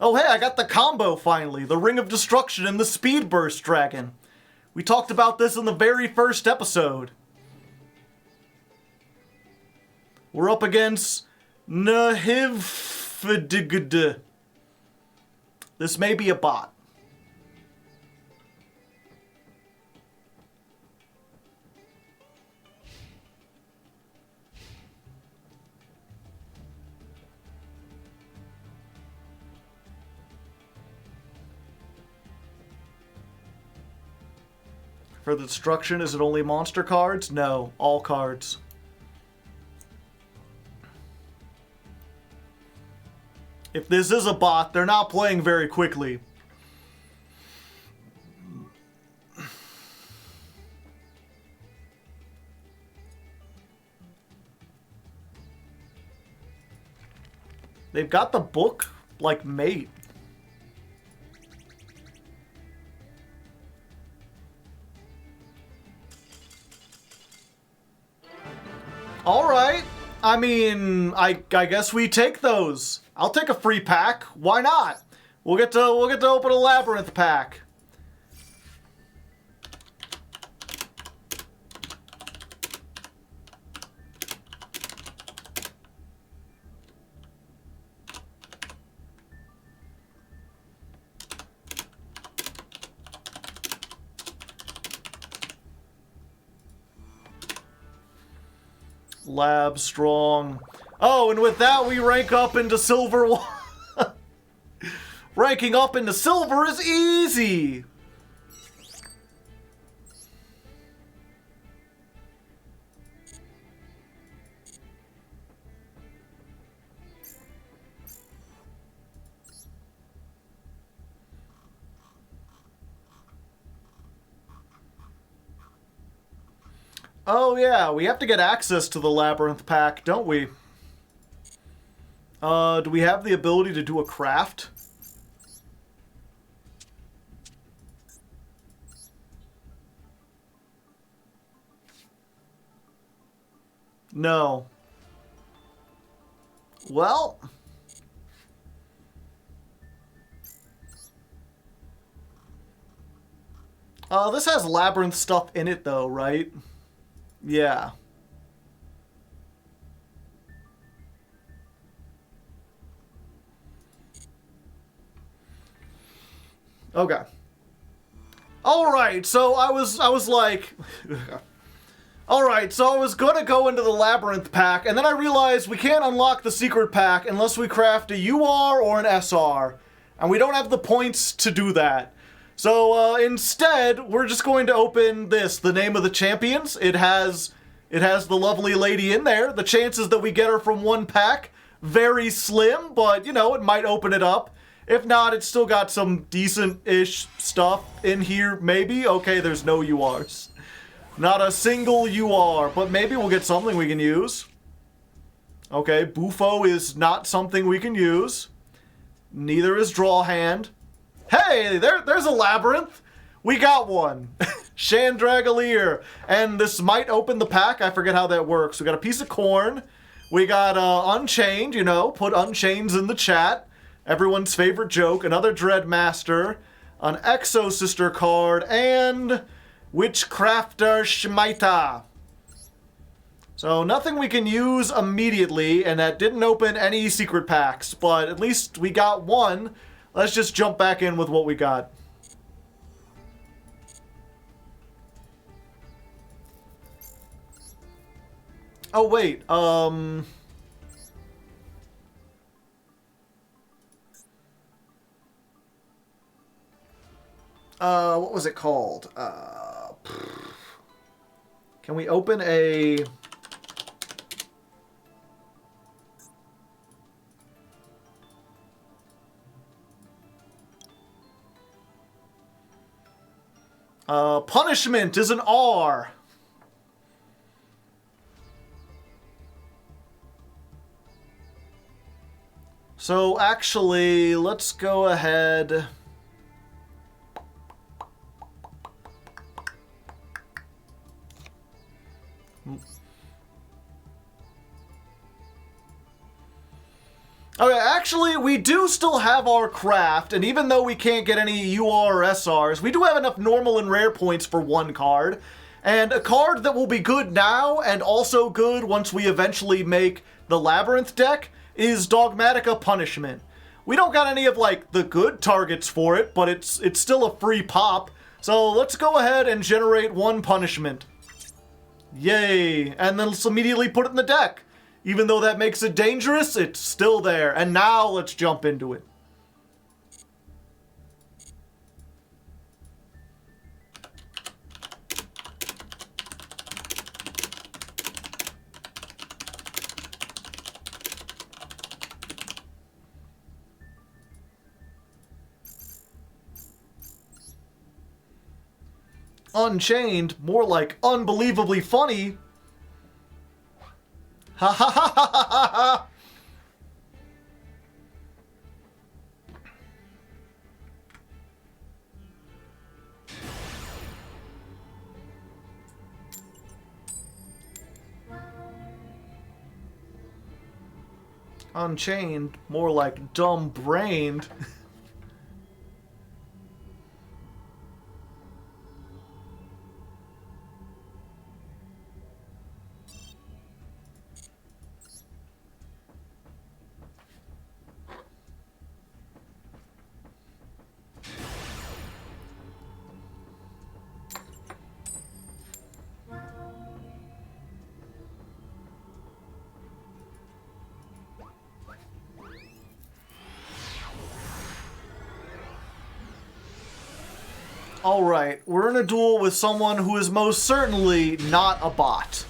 Oh hey, I got the combo finally. The Ring of Destruction and the Speed Burst Dragon. We talked about this in the very first episode. We're up against Nahivdigd. This may be a bot. For the destruction, is it only monster cards? No, all cards. If this is a bot, they're not playing very quickly. They've got the book, like, mate. Alright. I mean, I guess we take those. I'll take a free pack. Why not? We'll get to open a labyrinth pack. Lab strong. Oh, and with that we rank up into silver. Ranking up into silver is easy. Oh yeah, we have to get access to the labyrinth pack, don't we? Do we have the ability to do a craft? No. Well... this has labyrinth stuff in it though, right? Yeah. Okay. Alright, so I was like... Alright, so I was gonna go into the labyrinth pack, and then I realized we can't unlock the secret pack unless we craft a UR or an SR. And we don't have the points to do that. So, instead, we're just going to open this, the Name of the Champions. It has the lovely lady in there. The chances that we get her from one pack, very slim, but, you know, it might open it up. If not, it's still got some decent-ish stuff in here, maybe. Okay, there's no URs. Not a single UR, but maybe we'll get something we can use. Okay, Bufo is not something we can use. Neither is Draw Hand. Hey, there's a Labyrinth. We got one. Chandragolier. And this might open the pack. I forget how that works. We got a piece of corn. We got Unchained, you know. Put Unchains in the chat. Everyone's favorite joke. Another Dreadmaster. An Exo Sister card. And Witchcrafter Shmita. So nothing we can use immediately. And that didn't open any secret packs. But at least we got one. Let's just jump back in with what we got. Oh, wait, what was it called? Can we open a... Punishment is an R. So actually, let's go ahead. Okay, actually, we do still have our craft, and even though we can't get any UR or SRs, we do have enough normal and rare points for one card. And a card that will be good now, and also good once we eventually make the Labyrinth deck, is Dogmatica Punishment. We don't got any of, like, the good targets for it, but it's still a free pop. So let's go ahead and generate one Punishment. Yay! And then let's immediately put it in the deck. Even though that makes it dangerous, it's still there. And now let's jump into it. Unchained, more like unbelievably funny. Ha ha ha ha ha ha! Unchained, more like dumb-brained. Alright, we're in a duel with someone who is most certainly not a bot.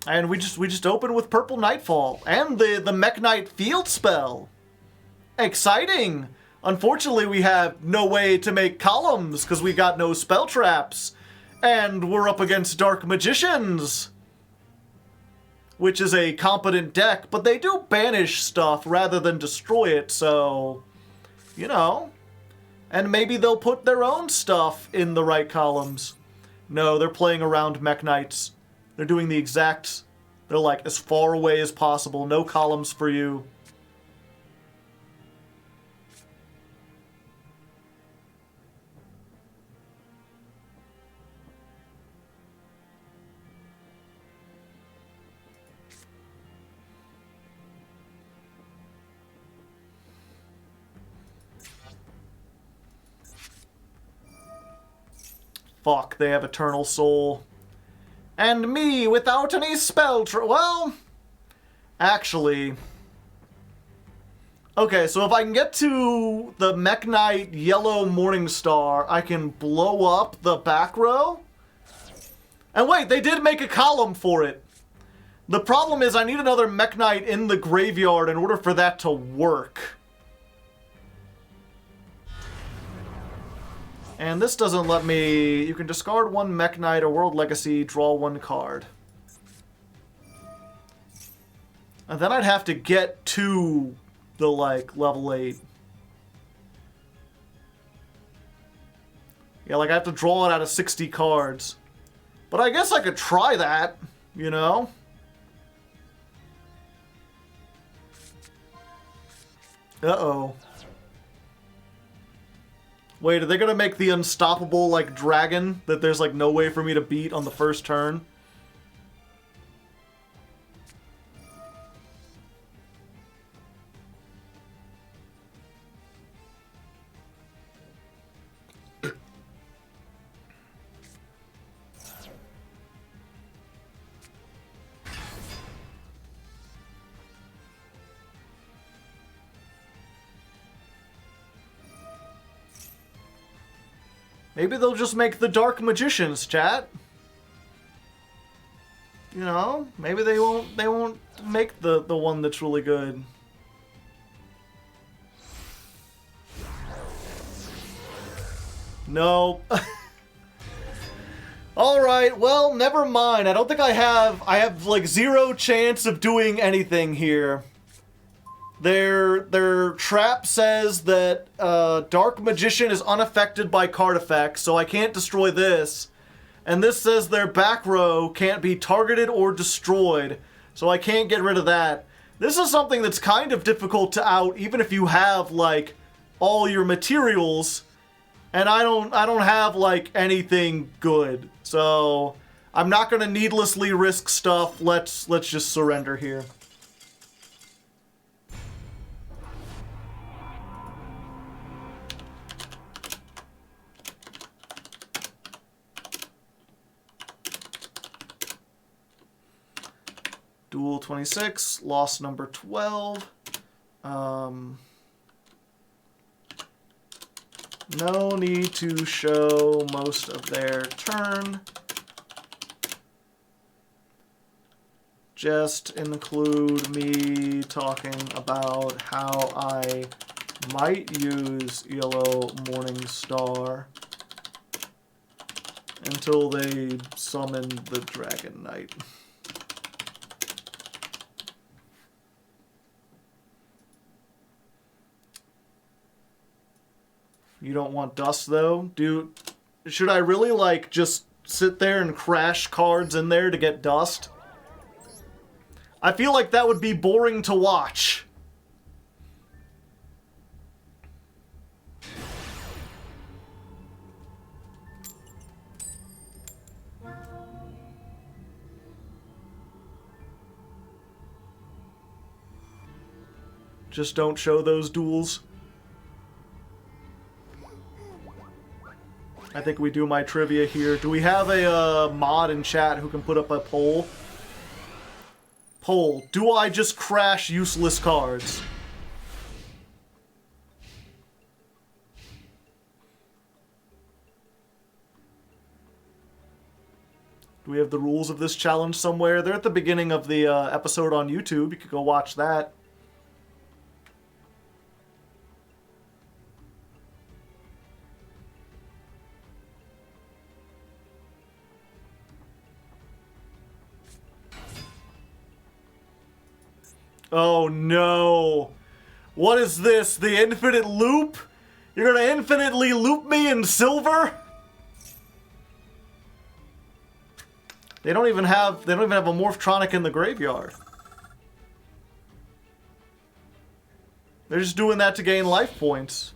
And we just open with Purple Nightfall and the Mech Knight field spell. Exciting! Unfortunately, we have no way to make columns because we got no spell traps. And we're up against Dark Magicians, which is a competent deck, but they do banish stuff rather than destroy it, so, you know. And maybe they'll put their own stuff in the right columns. No, they're playing around Mech Knights. They're doing the exact... They're like, as far away as possible. No columns for you. Fuck, they have Eternal Soul. And me without any spell well, actually... Okay, so if I can get to the Mech Knight Yellow Morningstar, I can blow up the back row? And wait, they did make a column for it. The problem is I need another Mech Knight in the graveyard in order for that to work. And this doesn't let me... You can discard one Mech Knight or World Legacy, draw one card. And then I'd have to get to the, like, level 8. Yeah, like, I have to draw it out of 60 cards. But I guess I could try that, you know? Uh-oh. Wait, are they gonna make the unstoppable, like, dragon that there's, like, no way for me to beat on the first turn? Maybe they'll just make the Dark Magicians, chat. You know, maybe they won't make the one that's really good. No. Alright, well, never mind. I don't think I have like 0 chance of doing anything here. Their trap says that Dark Magician is unaffected by card effects, so I can't destroy this. And this says their back row can't be targeted or destroyed, so I can't get rid of that. This is something that's kind of difficult to out, even if you have, like, all your materials. And I don't have, like, anything good. So I'm not gonna needlessly risk stuff. Let's just surrender here. Duel 26, loss number 12. No need to show most of their turn. Just include me talking about how I might use Yellow Morning Star until they summon the Dragon Knight. You don't want dust, though? Should I really, like, just sit there and crash cards in there to get dust? I feel like that would be boring to watch. Just don't show those duels. I think we do my trivia here. Do we have a mod in chat who can put up a poll? Poll. Do I just crash useless cards? Do we have the rules of this challenge somewhere? They're at the beginning of the episode on YouTube. You could go watch that. Oh no! What is this? The infinite loop? You're gonna infinitely loop me in silver? They don't even have a Morphtronic in the graveyard. They're just doing that to gain life points.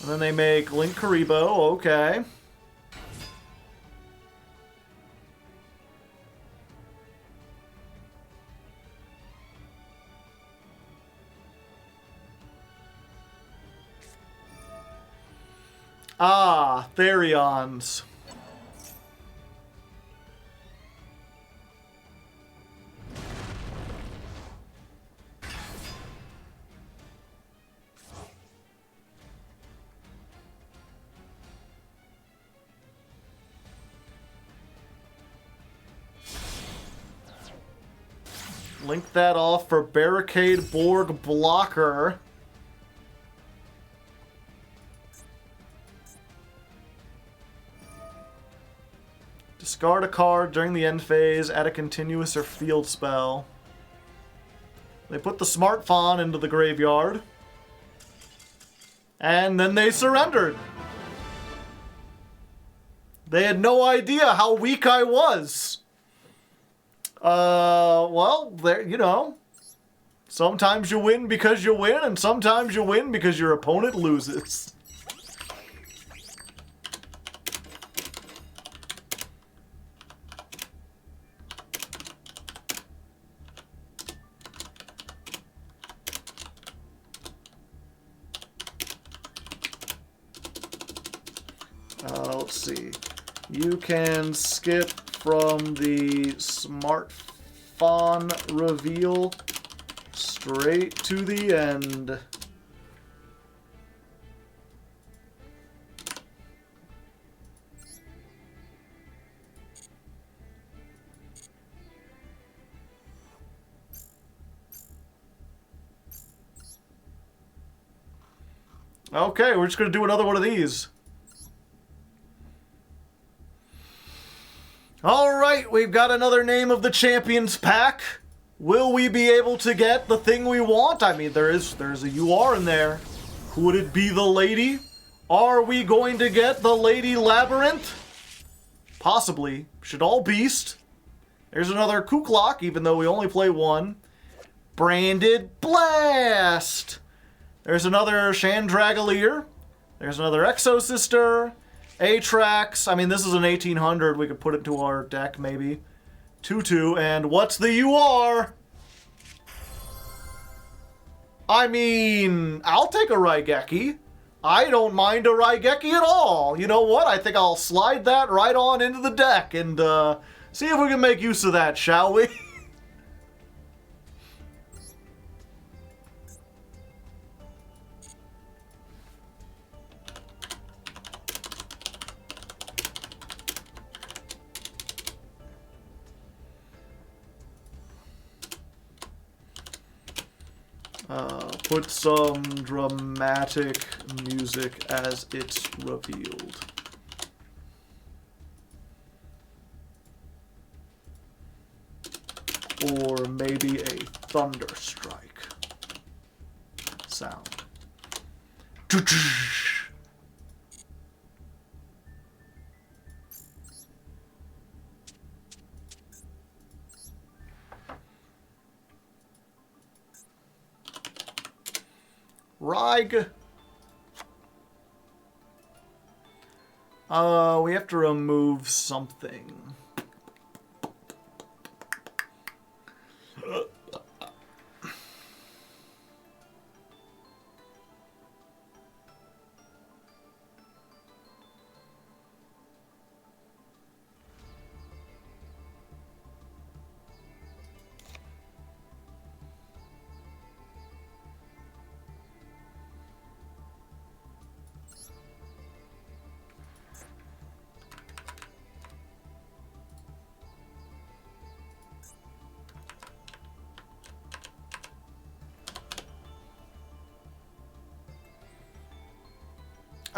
And then they make Link Karibo, okay. Ah, Therions. Link that off for Barricade Borg Blocker. Discard a card during the end phase, add a continuous or field spell. They put the Smart Fawn into the graveyard. And then they surrendered. They had no idea how weak I was. Well, there, you know. Sometimes you win because you win, and sometimes you win because your opponent loses. Let's see. You can skip from the Smart Fawn reveal straight to the end. Okay, we're just going to do another one of these. Alright, we've got another name of the Champions pack. Will we be able to get the thing we want? I mean, there's a UR in there. Could it be the lady? Are we going to get the Lady Labyrinth? Possibly. Shaddoll Beast. There's another Kuklok, even though we only play one. Branded Blast. There's another Chandragolier. There's another Exosister. Atrax. I mean, this is an 1800. We could put it to our deck, maybe. 2/2. And what's the UR? I mean, I'll take a Raigeki. I don't mind a Raigeki at all. You know what? I think I'll slide that right on into the deck and see if we can make use of that, shall we? Put some dramatic music as it's revealed. Or maybe a thunderstrike sound. Raig. We have to remove something.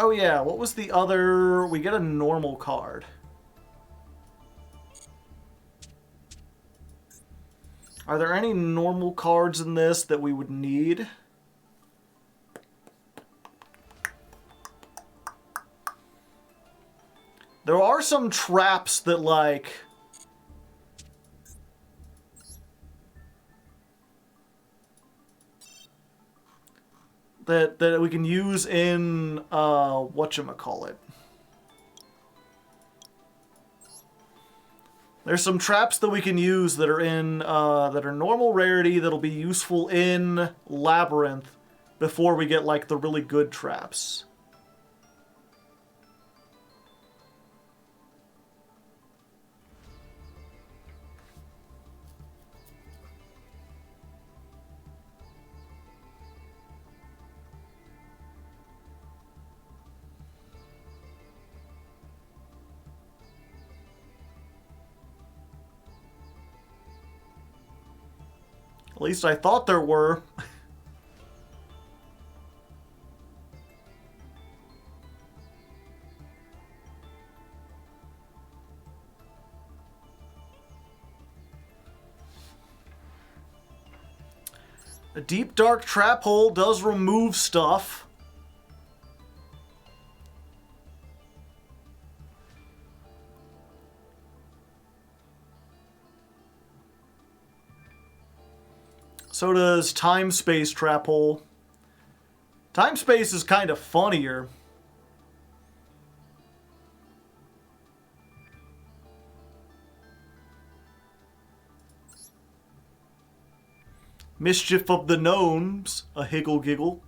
Oh yeah, what was the other... We get a normal card. Are there any normal cards in this that we would need? There are some traps that, like... that we can use in, whatchamacallit. There's some traps that we can use that are in, that are normal rarity that'll be useful in Labyrinth before we get, like, the really good traps. At least I thought there were. A deep dark trap hole does remove stuff. So does time space trap hole. Time space is kind of funnier. Mischief of the Gnomes, a higgle giggle.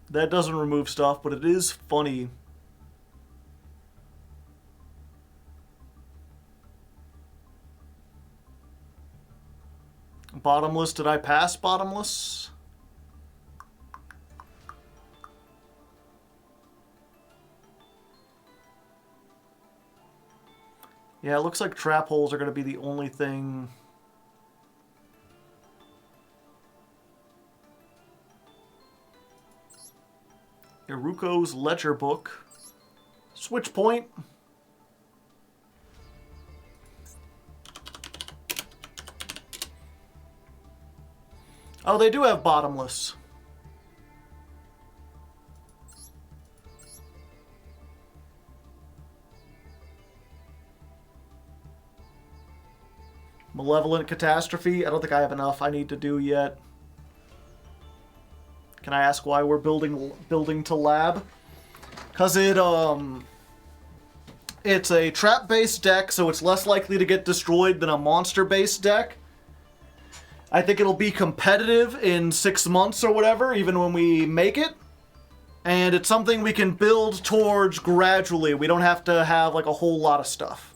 That doesn't remove stuff, but it is funny. Bottomless, did I pass bottomless? Yeah, it looks like trap holes are going to be the only thing. Iruko's ledger book. Switch point. Oh, they do have bottomless. Malevolent Catastrophe. I don't think I have enough I need to do yet. Can I ask why we're building to lab? Because it's a trap-based deck, so it's less likely to get destroyed than a monster-based deck. I think it'll be competitive in 6 months or whatever, even when we make it. And it's something we can build towards gradually. We don't have to have like a whole lot of stuff.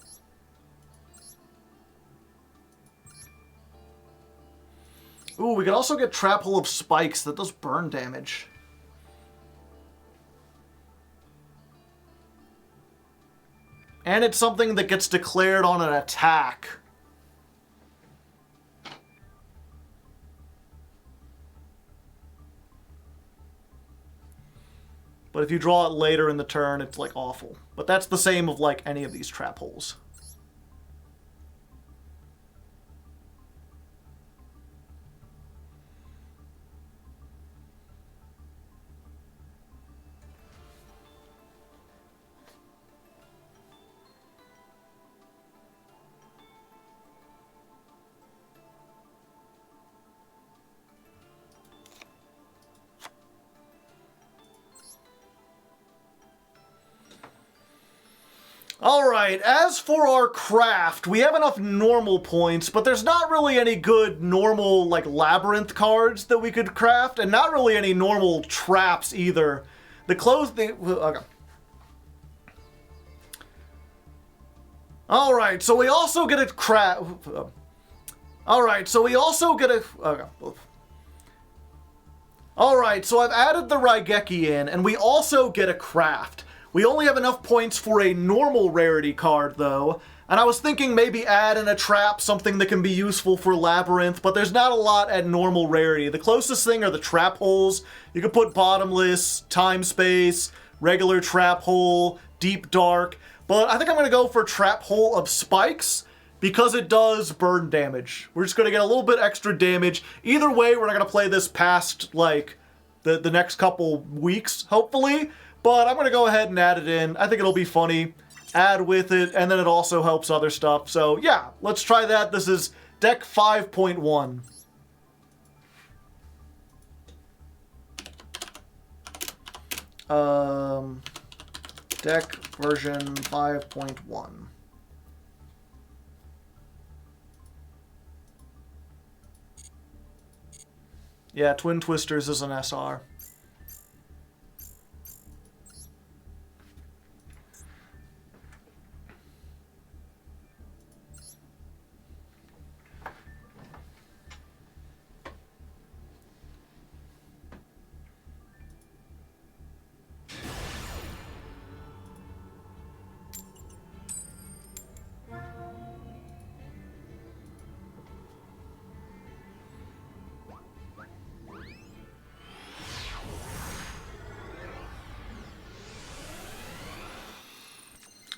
Ooh, we could also get Trap Hole of Spikes. That does burn damage. And it's something that gets declared on an attack. But if you draw it later in the turn, it's like awful. But that's the same of like any of these trap holes. Alright, as for our craft, we have enough normal points, but there's not really any good normal, like, labyrinth cards that we could craft, and not really any normal traps either. The okay. Alright, so we also get a craft. Alright, so we also get a. Okay. Alright, so I've added the Raigeki in, and we also get a craft. We only have enough points for a normal rarity card, though, and I was thinking maybe add in a trap, something that can be useful for Labyrinth, but there's not a lot at normal rarity. The closest thing are the trap holes. You could put Bottomless, Time Space, regular Trap Hole, Deep Dark, but I think I'm going to go for Trap Hole of Spikes, because it does burn damage. We're just going to get a little bit extra damage. Either way, we're not going to play this past, like, the next couple weeks, hopefully. But I'm going to go ahead and add it in. I think it'll be funny. Add with it, and then it also helps other stuff. So, yeah, let's try that. This is deck 5.1. Deck version 5.1. Yeah, Twin Twisters is an SR.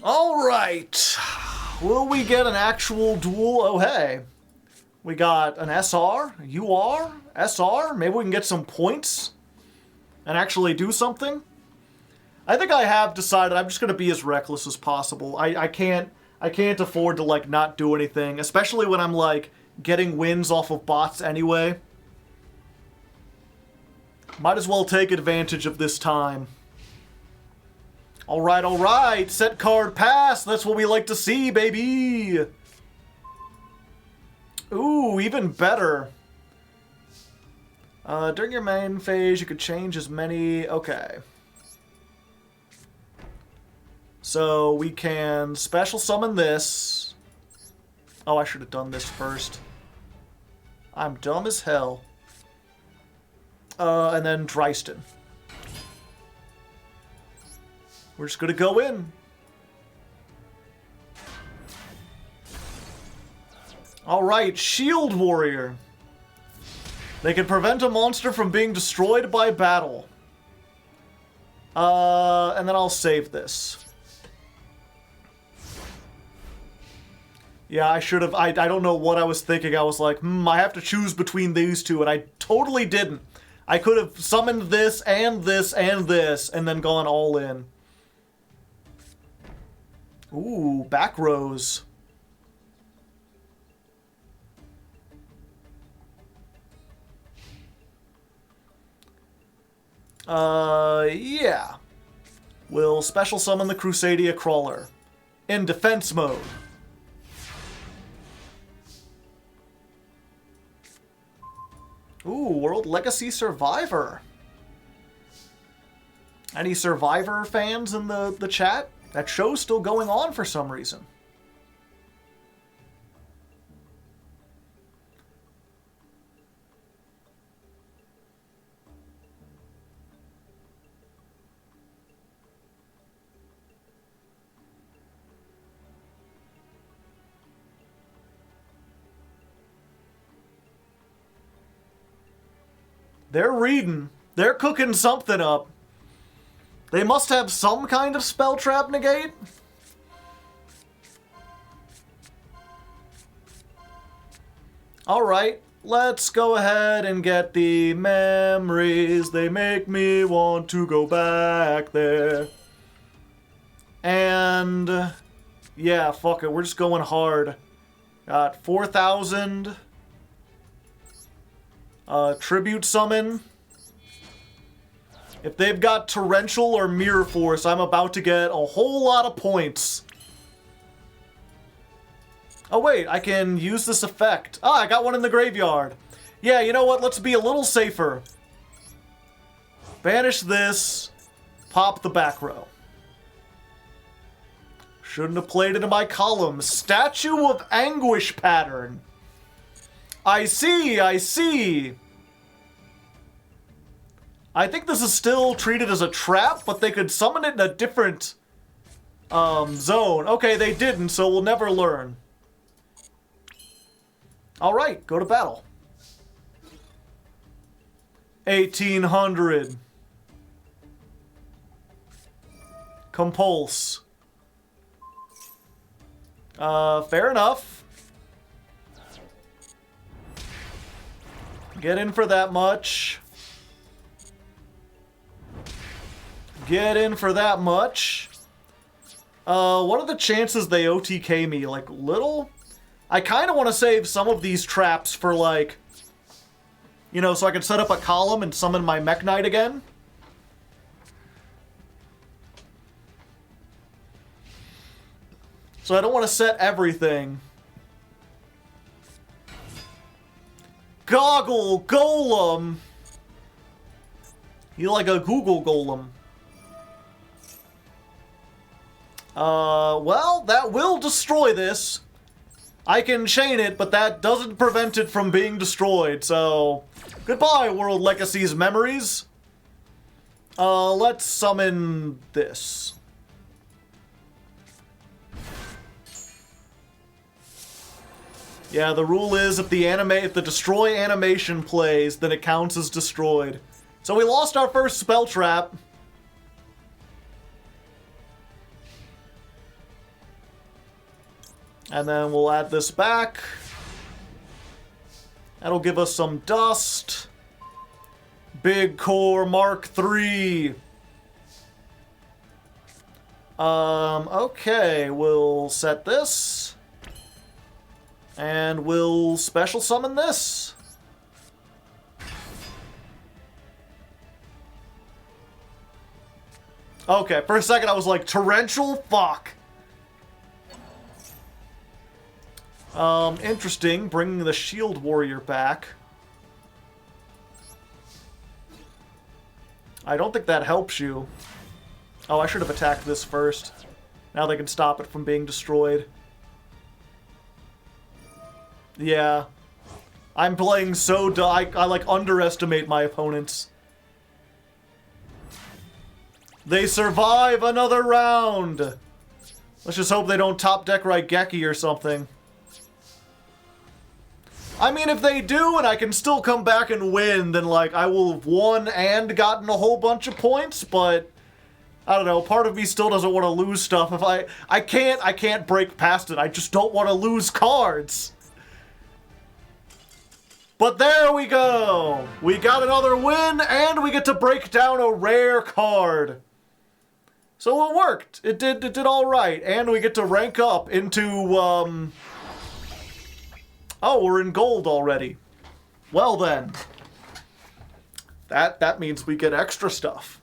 Alright, will we get an actual duel? Oh hey, We got an SR, UR, SR. Maybe we can get some points and actually do something. I think I have decided I'm just going to be as reckless as possible. I can't afford to, like, not do anything, especially when I'm, like, getting wins off of bots anyway. Might as well take advantage of this time. Alright, alright. Set card pass. That's what we like to see, baby. Ooh, even better. During your main phase, you could change as many... Okay. So we can special summon this. Oh, I should have done this first. I'm dumb as hell. And then Dryston. We're just gonna go in. Alright, Shield Warrior. They can prevent a monster from being destroyed by battle. And then I'll save this. Yeah, I should have... I don't know what I was thinking. I was like, I have to choose between these two, and I totally didn't. I could have summoned this, and this, and this, and then gone all in. Ooh, back rows. Yeah. We'll special summon the Crusadia Crawler. In defense mode. Ooh, World Legacy Survivor. Any Survivor fans in the chat? That show's still going on for some reason. They're reading. They're cooking something up. They must have some kind of spell trap negate. Alright, let's go ahead and get the memories. They make me want to go back there. And yeah, fuck it. We're just going hard. Got 4,000. Tribute summon. If they've got Torrential or Mirror Force, I'm about to get a whole lot of points. Oh wait, I can use this effect. Ah, I got one in the graveyard. Yeah, you know what? Let's be a little safer. Banish this. Pop the back row. Shouldn't have played into my column. Statue of Anguish pattern. I see, I see. I think this is still treated as a trap, but they could summon it in a different zone. Okay, they didn't, so we'll never learn. Alright, go to battle. 1800. Compulse. Fair enough. Get in for that much. Get in for that much. What are the chances they OTK me? Like, little? I kind of want to save some of these traps for, like, you know, so I can set up a column and summon my Mech Knight again. So I don't want to set everything. Goggle Golem. You like a Google Golem. Well, that will destroy this. I can chain it, but that doesn't prevent it from being destroyed, so... Goodbye, World Legacy's memories. Let's summon this. Yeah, the rule is if the destroy animation plays, then it counts as destroyed. So we lost our first spell trap. And then we'll add this back. That'll give us some dust. Big Core Mark III. Okay, we'll set this. And we'll special summon this. Okay, for a second I was like, torrential? Fuck. Interesting, bringing the Shield Warrior back. I don't think that helps you. Oh, I should have attacked this first. Now they can stop it from being destroyed. Yeah. I'm playing so I like underestimate my opponents. They survive another round! Let's just hope they don't top deck Raigeki or something. I mean, if they do and I can still come back and win, then like I will have won and gotten a whole bunch of points, but I don't know, part of me still doesn't want to lose stuff. If I can't break past it. I just don't want to lose cards. But there we go! We got another win, and we get to break down a rare card. So it worked. It did all right, and we get to rank up into Oh, we're in gold already. Well then, that means we get extra stuff.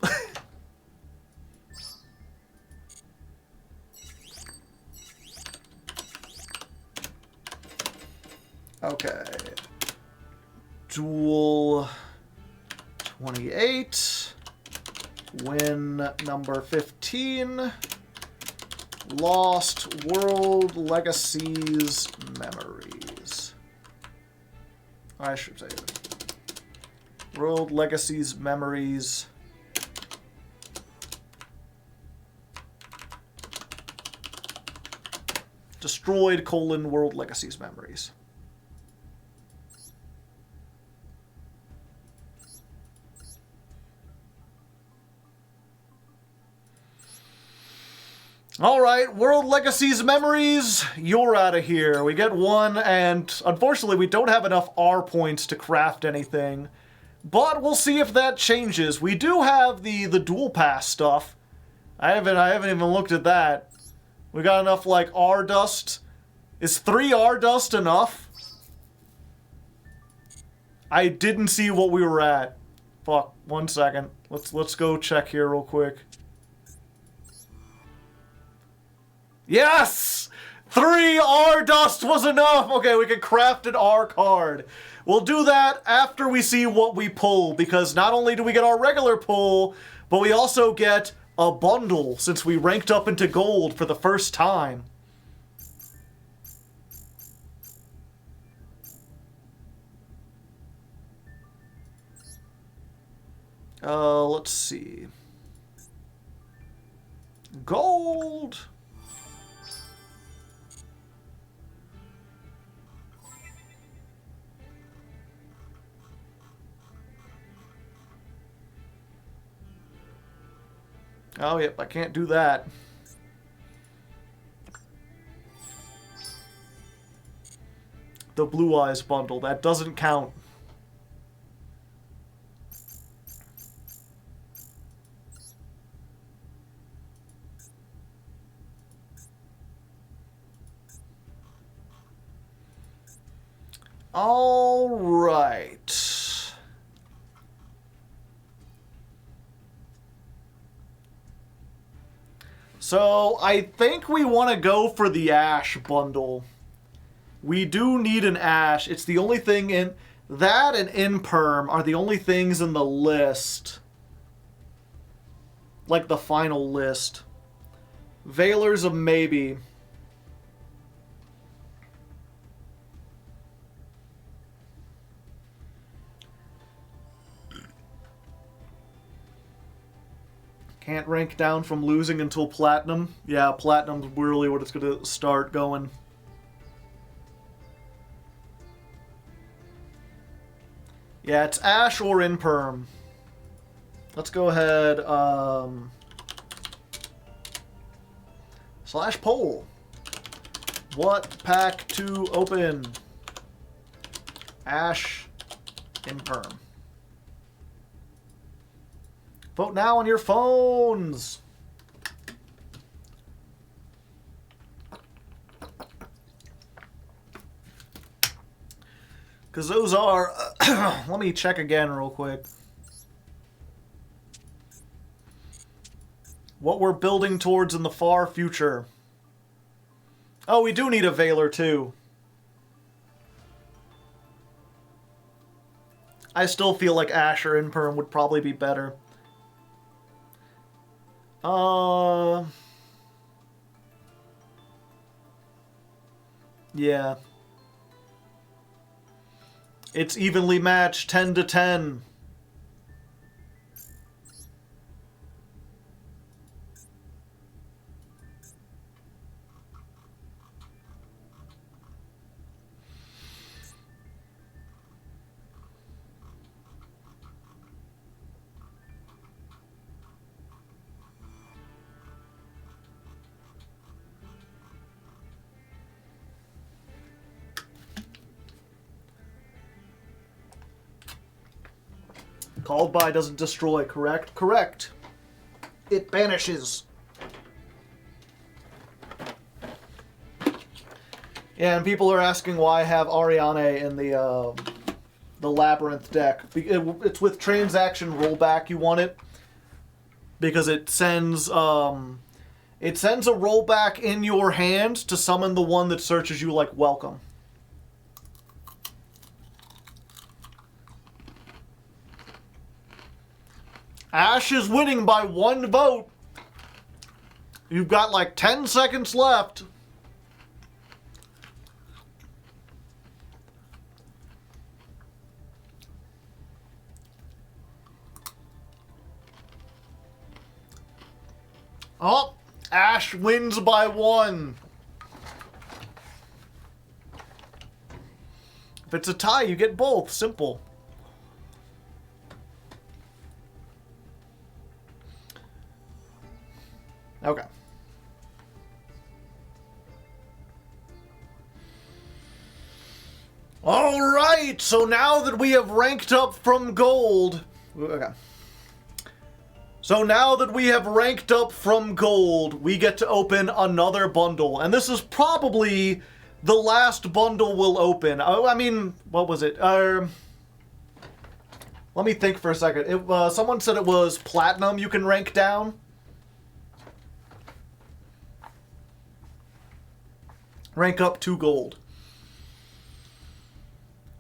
Okay. Duel 28. Win number 15. Lost World Legacies Memories. I should say it. World Legacies Memories. Destroyed : World Legacies Memories. Alright, World Legacies Memories, you're out of here. We get one, and unfortunately we don't have enough R points to craft anything. But we'll see if that changes. We do have the dual pass stuff. I haven't even looked at that. We got enough, like, R dust. Is 3 R dust enough? I didn't see what we were at. Fuck, 1 second. Let's go check here real quick. Yes! 3 R dust was enough! Okay, we can craft an R card. We'll do that after we see what we pull, because not only do we get our regular pull, but we also get a bundle, since we ranked up into gold for the first time. Let's see. Gold! Oh, yep, I can't do that. The Blue Eyes bundle, that doesn't count. All right. So, I think we want to go for the Ash bundle. We do need an Ash. It's the only thing in... That and Imperm are the only things in the list. Like the final list. Veiler's a maybe. Can't rank down from losing until Platinum. Yeah, Platinum's really what it's going to start going. Yeah, it's Ash or Imperm. Let's go ahead, slash poll. What pack to open? Ash in perm. Vote now on your phones. Because those are... let me check again real quick. What we're building towards in the far future. Oh, we do need a Veiler, too. I still feel like Ash or Imperm would probably be better. Yeah. It's evenly matched, 10 to 10. Called by doesn't destroy, correct? Correct. It banishes. Yeah, and people are asking why I have Ariane in the Labyrinth deck. It's with transaction rollback you want it. Because it sends a rollback in your hand to summon the one that searches you like welcome. Ash is winning by 1 vote. You've got like 10 seconds left. Oh, Ash wins by 1. If it's a tie, you get both. Simple. Okay. All right, so now that we have ranked up from gold... Okay. So now that we have ranked up from gold, we get to open another bundle. And this is probably the last bundle we'll open. Oh, I mean, what was it? Let me think for a second. Someone said it was platinum you can rank down. Rank up to gold.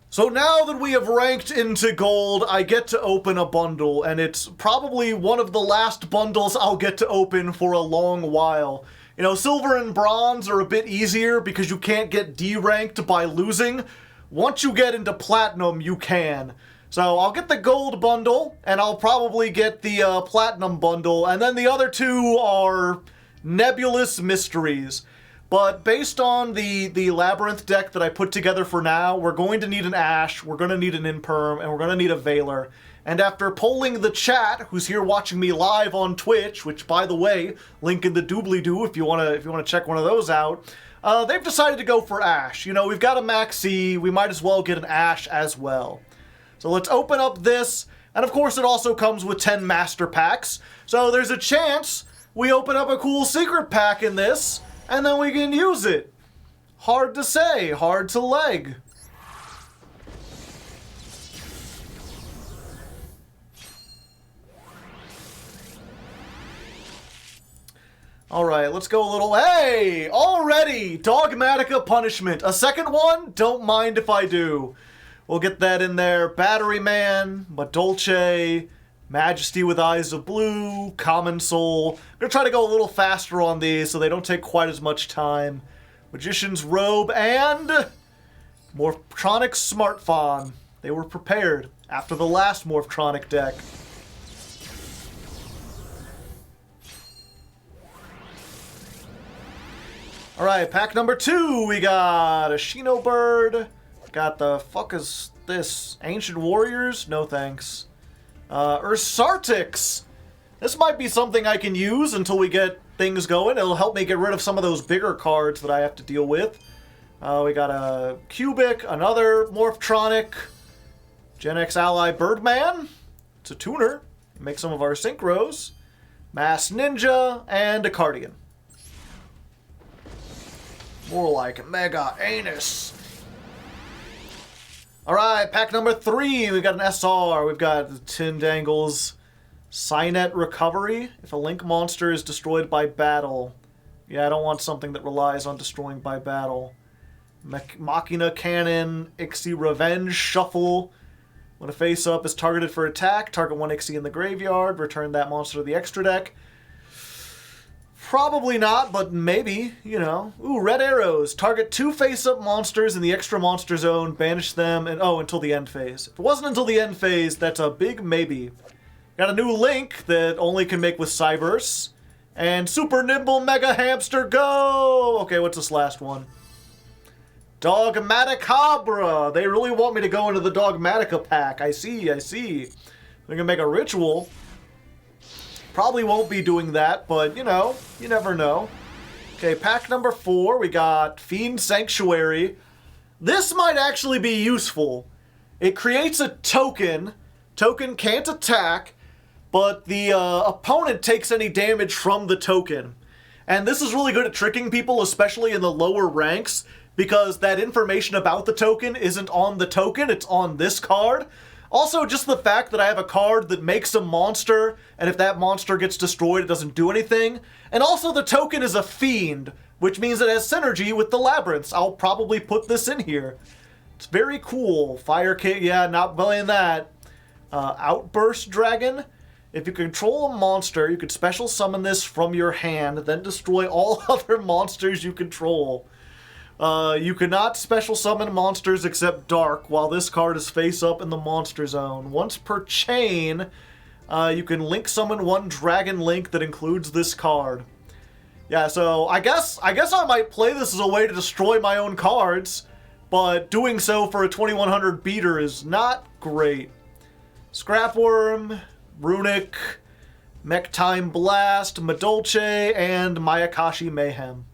So now that we have ranked into gold, I get to open a bundle, and it's probably one of the last bundles I'll get to open for a long while. You know, silver and bronze are a bit easier because you can't get D-ranked by losing. Once you get into platinum, you can. So I'll get the gold bundle, and I'll probably get the platinum bundle, and then the other two are nebulous mysteries. But based on the Labyrinth deck that I put together for now, we're going to need an Ash, we're going to need an Imperm, and we're going to need a Veiler. And after polling the chat, who's here watching me live on Twitch, which, by the way, link in the doobly-doo if you want to check one of those out, they've decided to go for Ash. You know, we've got a Maxi, we might as well get an Ash as well. So let's open up this, and of course it also comes with 10 Master Packs, so there's a chance we open up a cool secret pack in this, and then we can use it. Hard to say, hard to leg. Alright, let's go a little... Hey! Already! Dogmatica Punishment. A second one? Don't mind if I do. We'll get that in there. Battery Man, Madolce, Majesty with Eyes of Blue, Common Soul. I'm going to try to go a little faster on these so they don't take quite as much time. Magician's Robe and Morphtronic Smartphone. They were prepared after the last Morphtronic deck. Alright, pack number 2. We got a Shino Bird. Got the fuck is this? Ancient Warriors? No thanks. Ursartix. This might be something I can use until we get things going. It'll help me get rid of some of those bigger cards that I have to deal with. We got a Cubic, another Morphtronic, Gen X Ally Birdman. It's a tuner. Make some of our Synchros. Mass Ninja, and a Cardigan. More like Mega Anus. Alright, pack number 3. We've got an SR. We've got Tindangle's Cynet Recovery. If a Link monster is destroyed by battle. Yeah, I don't want something that relies on destroying by battle. Machina Cannon, Ixie Revenge Shuffle. When a face-up is targeted for attack, target one Ixie in the graveyard, return that monster to the extra deck. Probably not, but maybe, you know. Ooh, red arrows. Target 2 face-up monsters in the extra monster zone, banish them, and until the end phase. If it wasn't until the end phase, that's a big maybe. Got a new Link that only can make with Cyberse. And Super Nimble Mega Hamster Go! Okay, what's this last one? Dogmaticabra! They really want me to go into the Dogmatica pack. I see. They're gonna make a ritual. Probably won't be doing that, but, you know, you never know. Okay, pack number 4, we got Fiend Sanctuary. This might actually be useful. It creates a token. Token can't attack, but the opponent takes any damage from the token. And this is really good at tricking people, especially in the lower ranks, because that information about the token isn't on the token, it's on this card. Also, just the fact that I have a card that makes a monster, and if that monster gets destroyed, it doesn't do anything. And also, the token is a fiend, which means it has synergy with the Labyrinths. I'll probably put this in here. It's very cool. Fire King, yeah, not playing that. Outburst Dragon. If you control a monster, you could special summon this from your hand, then destroy all other monsters you control. You cannot special summon monsters except Dark while this card is face up in the monster zone. Once per chain, you can link summon one Dragon Link that includes this card. Yeah, so I guess I might play this as a way to destroy my own cards, but doing so for a 2100 beater is not great. Scrapworm, Runic, Mech-Time Blast, Madolche, and Mayakashi Mayhem.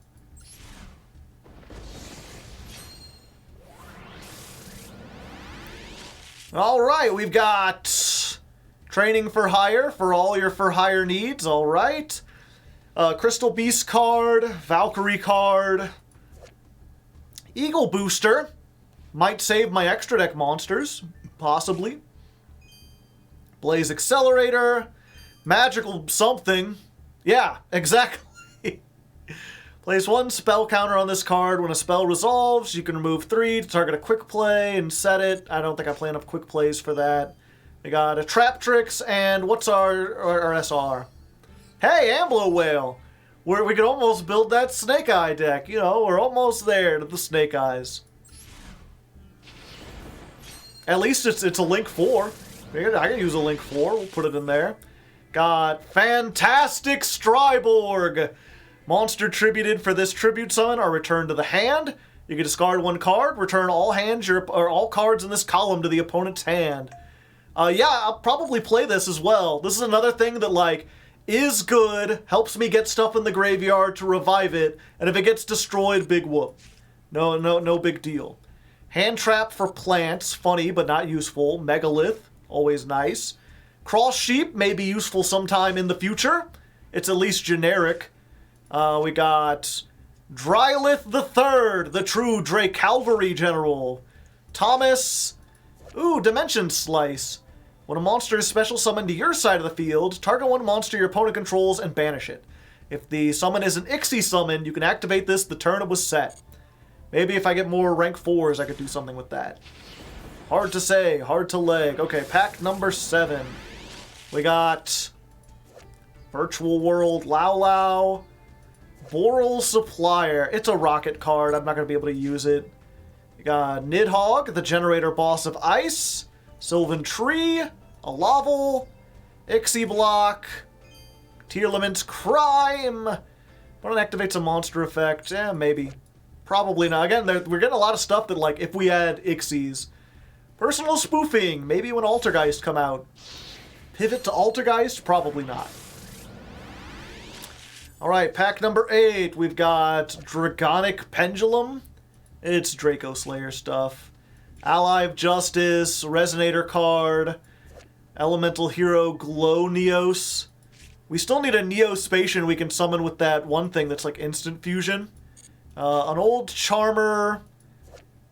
Alright, we've got Training for Hire for all your for hire needs, alright. Crystal Beast card, Valkyrie card, Eagle Booster, might save my extra deck monsters, possibly. Blaze Accelerator, Magical something, yeah, exactly. Place 1 spell counter on this card. When a spell resolves, you can remove 3 to target a quick play and set it. I don't think I play enough quick plays for that. We got a Trap Tricks, and what's our SR? Hey, Amblo Whale! We could almost build that Snake Eye deck. You know, we're almost there to the Snake Eyes. At least it's a Link 4. I can use a Link 4. We'll put it in there. Got Fantastic Stryborg! Monster tributed for this tribute summon are returned to the hand. You can discard 1 card, return all all cards in this column to the opponent's hand. Yeah, I'll probably play this as well. This is another thing that, like, is good, helps me get stuff in the graveyard to revive it, and if it gets destroyed, big whoop. No big deal. Hand Trap for plants, funny but not useful. Megalith, always nice. Cross Sheep may be useful sometime in the future. It's at least generic. We got Drylith III, the true Drake Calvary General. Thomas. Ooh, Dimension Slice. When a monster is special summoned to your side of the field, target 1 monster your opponent controls and banish it. If the summon is an Ixie summon, you can activate this the turn it was set. Maybe if I get more rank 4s, I could do something with that. Hard to say, hard to leg. Okay, pack number 7. We got Virtual World Lao Lao. Boral Supplier. It's a rocket card. I'm not going to be able to use it. We got Nidhogg, the generator boss of ice. Sylvan Tree. A Laval. Ixie Block. Tearlament's Crime. When it activates a monster effect, maybe. Probably not. Again, we're getting a lot of stuff that, like, if we had Ixies. Personal Spoofing. Maybe when Altergeist come out. Pivot to Altergeist? Probably not. Alright, pack number 8. We've got Dragonic Pendulum. It's Draco Slayer stuff. Ally of Justice, Resonator card, Elemental Hero Glow Neos. We still need a Neospatian we can summon with that one thing that's like instant fusion. An old Charmer,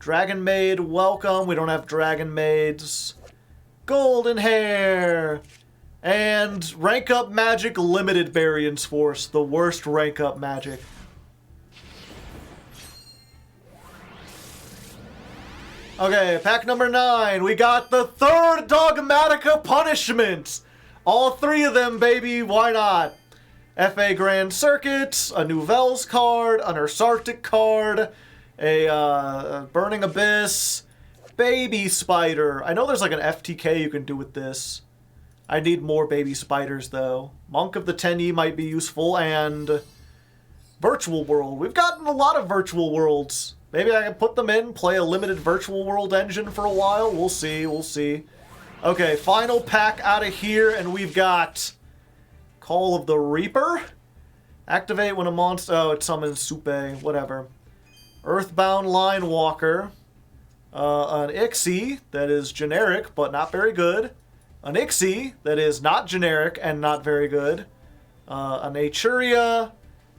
Dragon Maid, welcome. We don't have Dragon Maids. Golden Hair, and Rank Up Magic Limited Variance Force, the worst rank up magic. Okay, pack number 9. We got the third Dogmatica Punishment. All 3 of them, baby. Why not? FA Grand Circuit, a Nouvelles card, an Ursarctic card, a Burning Abyss, Baby Spider. I know there's like an FTK you can do with this. I need more Baby Spiders, though. Monk of the 10E might be useful, and Virtual World. We've gotten a lot of Virtual Worlds. Maybe I can put them in, play a limited Virtual World engine for a while. We'll see, we'll see. Okay, final pack out of here, and we've got Call of the Reaper. Activate when a monster... Oh, it summons Supe, whatever. Earthbound Line Walker. An Ixie that is generic, but not very good. An Ixie that is not generic and not very good. An Aturia.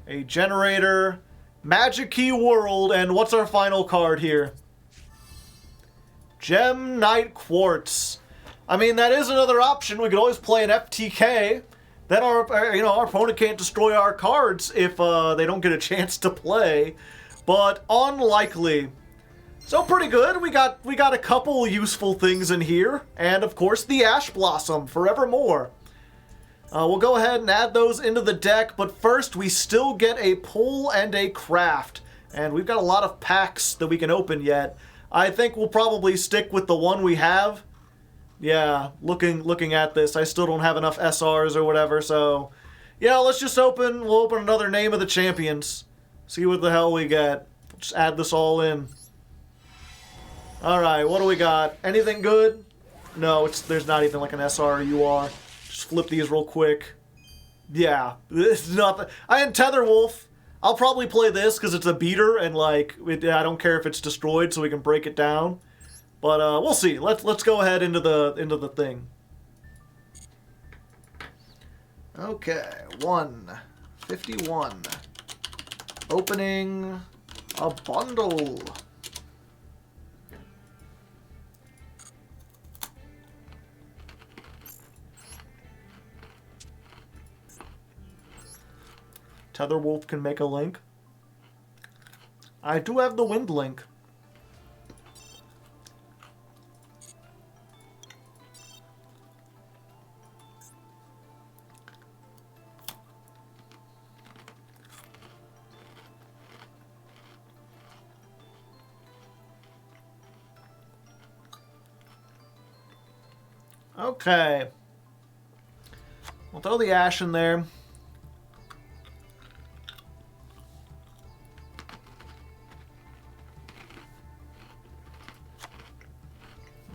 A Generator. Magic Key World, and what's our final card here? Gem Knight Quartz. I mean, that is another option. We could always play an FTK. Then our opponent can't destroy our cards if they don't get a chance to play. But unlikely. So pretty good. We got a couple useful things in here, and of course the Ash Blossom forevermore. We'll go ahead and add those into the deck, but first we still get a pull and a craft. And we've got a lot of packs that we can open yet. I think we'll probably stick with the one we have. Yeah, looking at this, I still don't have enough SRs or whatever, so... Yeah, let's just we'll open another Name of the Champions. See what the hell we get. Just add this all in. Alright, what do we got? Anything good? No, there's not even like an SR or UR. Just flip these real quick. Yeah, this is nothing. I had Tetherwolf. I'll probably play this because it's a beater and like I don't care if it's destroyed, so we can break it down. But we'll see. Let's go ahead into the thing. Okay, 151. Opening a bundle. Tetherwolf can make a link. I do have the Wind Link. Okay. We'll throw the Ash in there.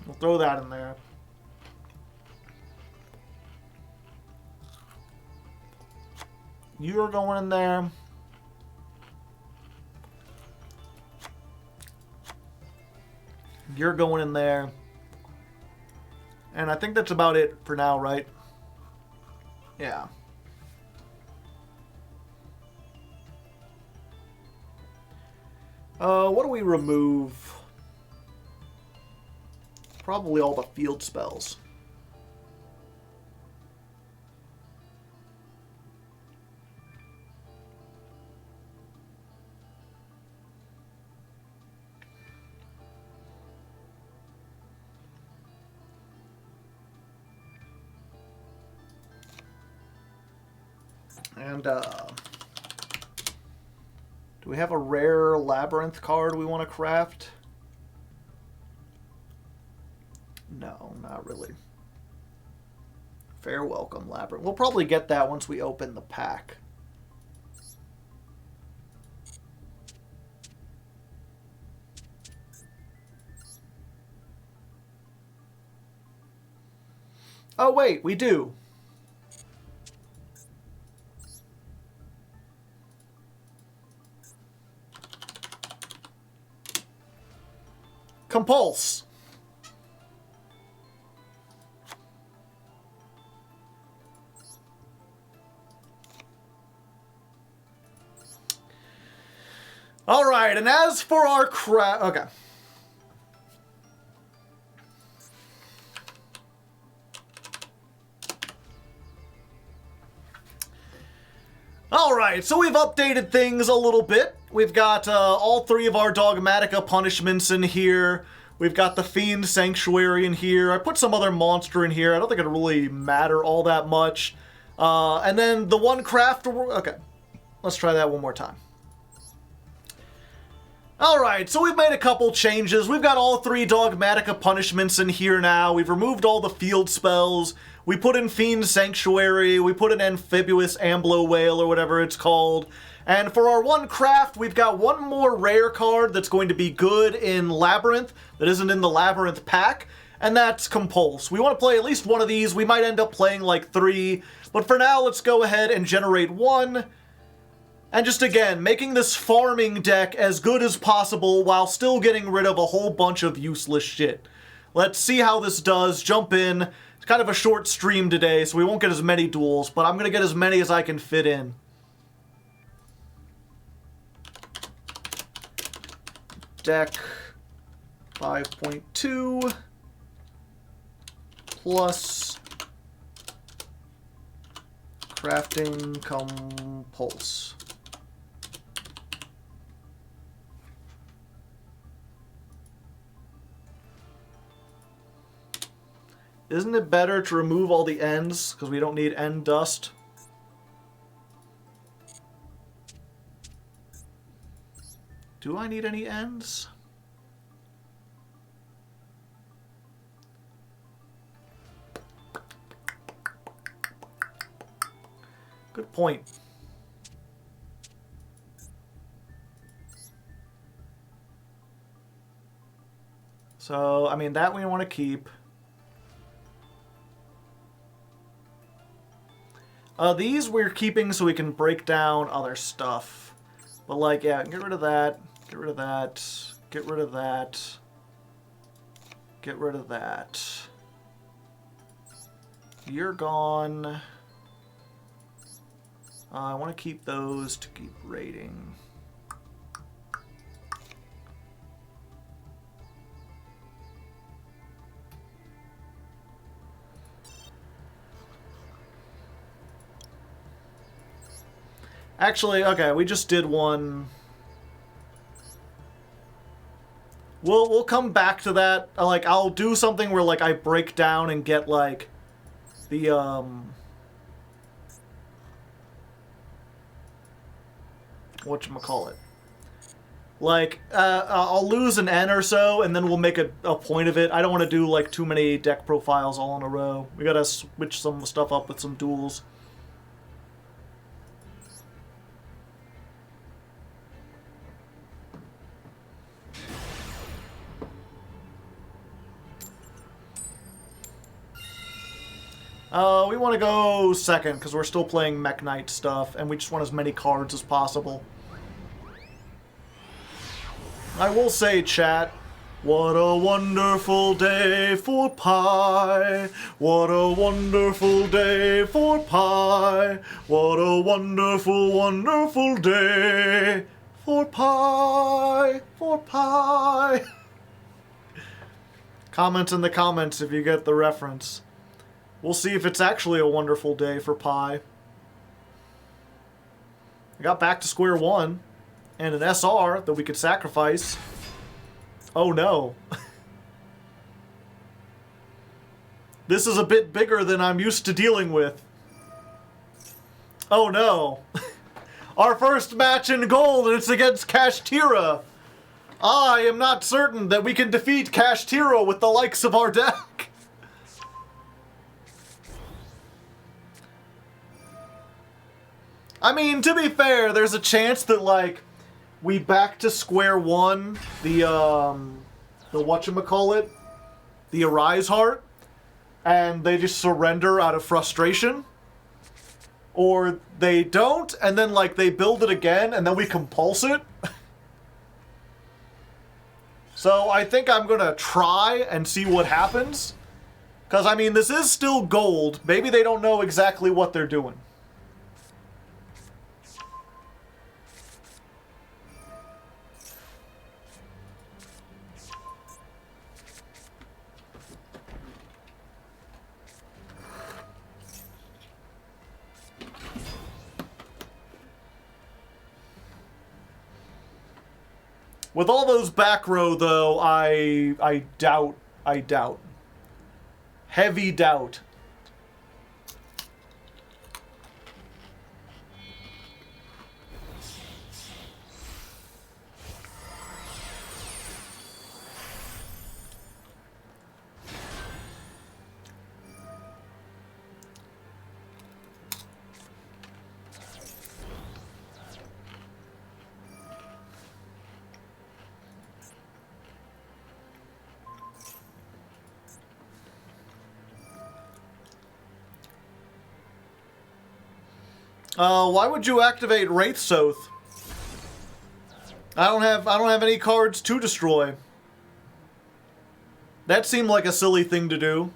We'll throw that in there. You're going in there. You're going in there. And I think that's about it for now, right? Yeah. What do we remove? Probably all the field spells. And, do we have a rare Labyrinth card we want to craft? No, not really. Fair Welcome Labyrinth. We'll probably get that once we open the pack. Oh, wait, we do. Compulse. Alright, and as for our okay. Alright, so we've updated things a little bit. We've got all three of our Dogmatica punishments in here. We've got the Fiend Sanctuary in here. I put some other monster in here. I don't think it'll really matter all that much. And then the one craft... Okay, let's try that one more time. Alright, so we've made a couple changes. We've got all three Dogmatica punishments in here now. We've removed all the field spells. We put in Fiend Sanctuary. We put in Amphibious Amblo Whale, or whatever it's called. And for our one craft, we've got one more rare card that's going to be good in Labyrinth that isn't in the Labyrinth pack, and that's Compulse. We want to play at least one of these. We might end up playing like 3, but for now, let's go ahead and generate 1. And just again, making this farming deck as good as possible while still getting rid of a whole bunch of useless shit. Let's see how this does. Jump in. It's kind of a short stream today, so we won't get as many duels, but I'm going to get as many as I can fit in. Deck 5.2 plus crafting compulse. Isn't it better to remove all the ends, because we don't need end dust? Do I need any ends? Good point. So, I mean, that we want to keep. These we're keeping so we can break down other stuff. But, like, yeah, get rid of that. Get rid of that. Get rid of that. Get rid of that. You're gone. I want to keep those to keep rating. Actually, okay, we just did one. We'll come back to that. Like, I'll do something where, like, I break down and get, like, the, whatchamacallit. Like, I'll lose an N or so, and then we'll make a point of it. I don't want to do, like, too many deck profiles all in a row. We gotta switch some stuff up with some duels. We want to go second, because we're still playing Mech Knight stuff, and we just want as many cards as possible. I will say, chat, what a wonderful day for pie. What a wonderful day for pie. What a wonderful, wonderful day for pie. For pie. Comment in the comments if you get the reference. We'll see if it's actually a wonderful day for pie. I got back to square one. And an SR that we could sacrifice. Oh no. This is a bit bigger than I'm used to dealing with. Oh no. Our first match in gold, and it's against Kashtira. I am not certain that we can defeat Kashtira with the likes of our deck. I mean, to be fair, there's a chance that, like, we back to square one the whatchamacallit, the Arise Heart, and they just surrender out of frustration. Or they don't, and then, like, they build it again, and then we compulse it. So I think I'm gonna try and see what happens. Because, I mean, this is still gold. Maybe they don't know exactly what they're doing. With all those back row, though, I doubt. Heavy doubt. Why would you activate Wraith Soth? I don't have any cards to destroy. That seemed like a silly thing to do.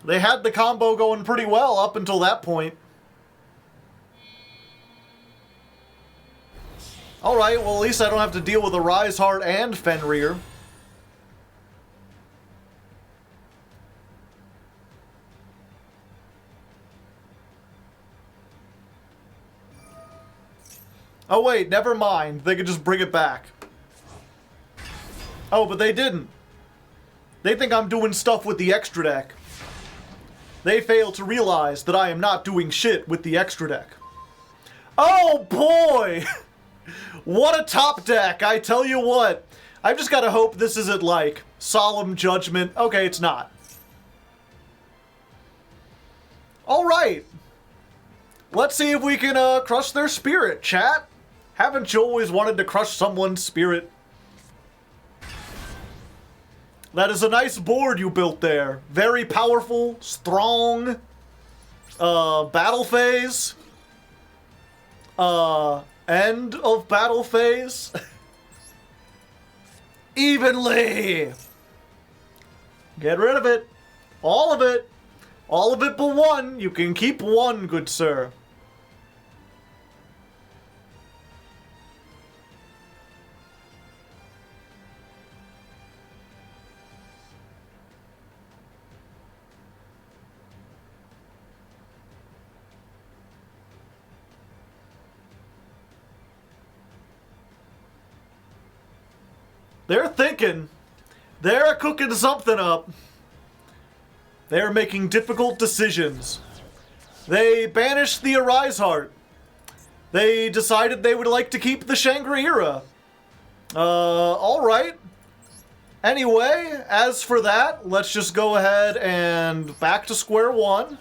They had the combo going pretty well up until that point. Alright, well at least I don't have to deal with a Rise Heart and Fenrir. Oh wait, never mind. They could just bring it back. Oh, but they didn't. They think I'm doing stuff with the extra deck. They fail to realize that I am not doing shit with the extra deck. Oh boy! What a top deck, I tell you what. I've just gotta hope this isn't like Solemn Judgment. Okay, it's not. Alright. Let's see if we can crush their spirit, chat. Haven't you always wanted to crush someone's spirit? That is a nice board you built there. Very powerful, strong. Battle phase. End of battle phase. Evenly. Get rid of it. All of it. All of it but one. You can keep one, good sir. They're thinking. They're cooking something up. They're making difficult decisions. They banished the Arise Heart. They decided they would like to keep the Shangri-Ira. Alright. Anyway, as for that, let's just go ahead and back to square one.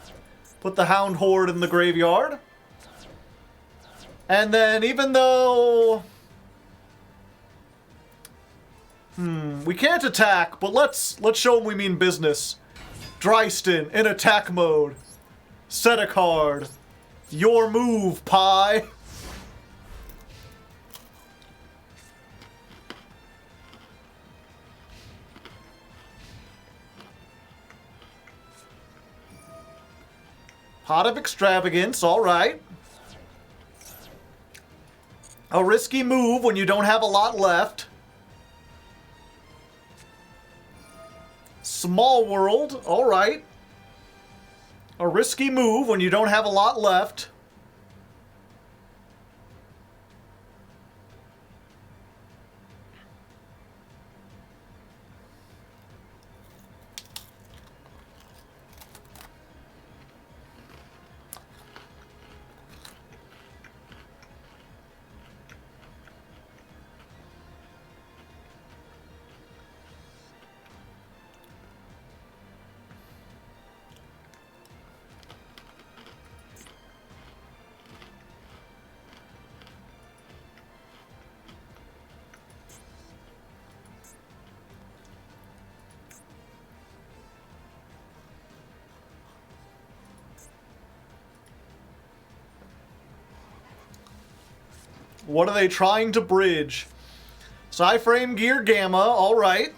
Put the Hound Horde in the graveyard. And then even though... we can't attack, but let's show them we mean business. Dryston in attack mode. Set a card. Your move, pie. Pot of Extravagance, alright. A risky move when you don't have a lot left. Small World, alright. A risky move when you don't have a lot left. What are they trying to bridge? Psyframe Gear Gamma, alright.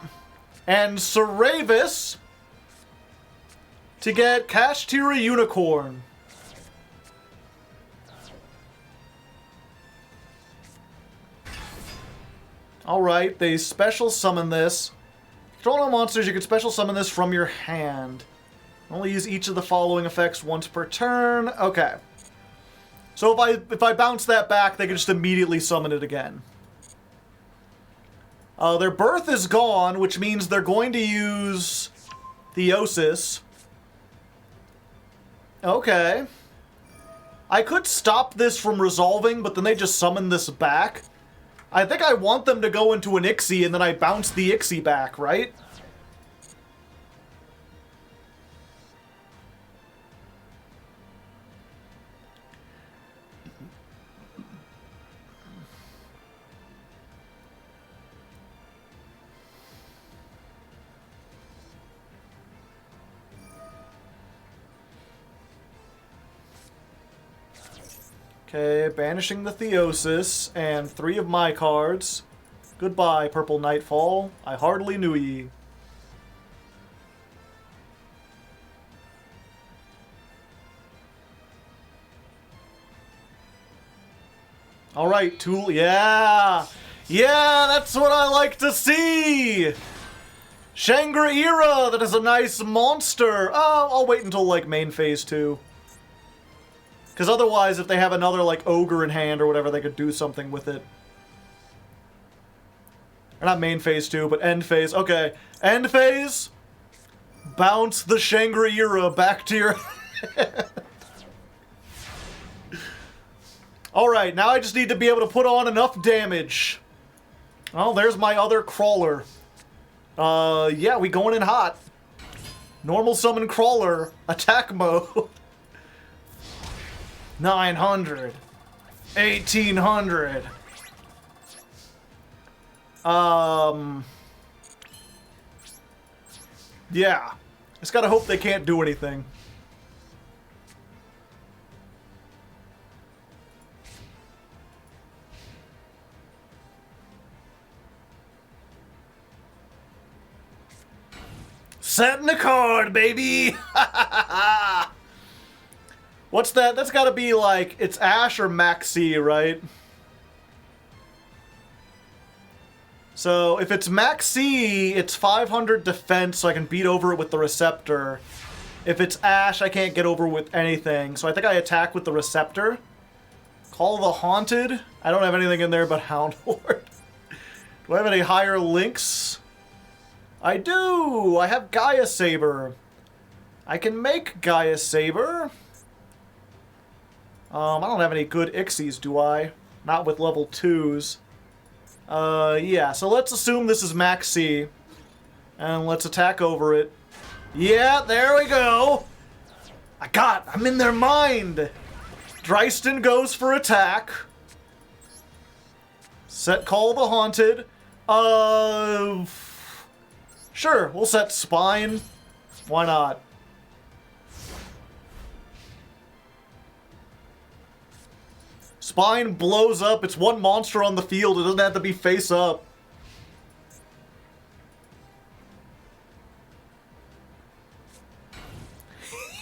And Ceravis to get Kashtira Unicorn. Alright, they special summon this. Control no monsters, you can special summon this from your hand. Only use each of the following effects once per turn. Okay. So if I bounce that back, they can just immediately summon it again. Their birth is gone, which means they're going to use Theosis. Okay. I could stop this from resolving, but then they just summon this back. I think I want them to go into an Ixie, and then I bounce the Ixie back, right? Okay, banishing the Theosis, and 3 of my cards. Goodbye, Purple Nightfall. I hardly knew ye. Alright, Tool. Yeah! Yeah, that's what I like to see! Shangri-Ira! That is a nice monster! Oh, I'll wait until, like, main phase 2. Because otherwise, if they have another, like, ogre in hand or whatever, they could do something with it. Or not main phase 2, but end phase. Okay. End phase. Bounce the Shangri-Ira back to your head. Alright, now I just need to be able to put on enough damage. Oh, there's my other crawler. Yeah, we going in hot. Normal summon crawler. Attack mode. 900. 1800. Yeah. Just gotta hope they can't do anything. Setting a card, baby! What's that? That's gotta be like, it's Ash or Maxi, right? So, if it's Maxi, it's 500 defense, so I can beat over it with the Receptor. If it's Ash, I can't get over with anything, so I think I attack with the Receptor. Call the Haunted. I don't have anything in there but Hound Horde. Do I have any higher links? I do! I have Gaia Saber. I can make Gaia Saber. I don't have any good Ixies, do I? Not with level 2s. Yeah, so let's assume this is Max C. And let's attack over it. Yeah, there we go! I'm in their mind! Dryston goes for attack. Set Call the Haunted. Sure, we'll set Spine. Why not? Spine blows up. It's one monster on the field. It doesn't have to be face up.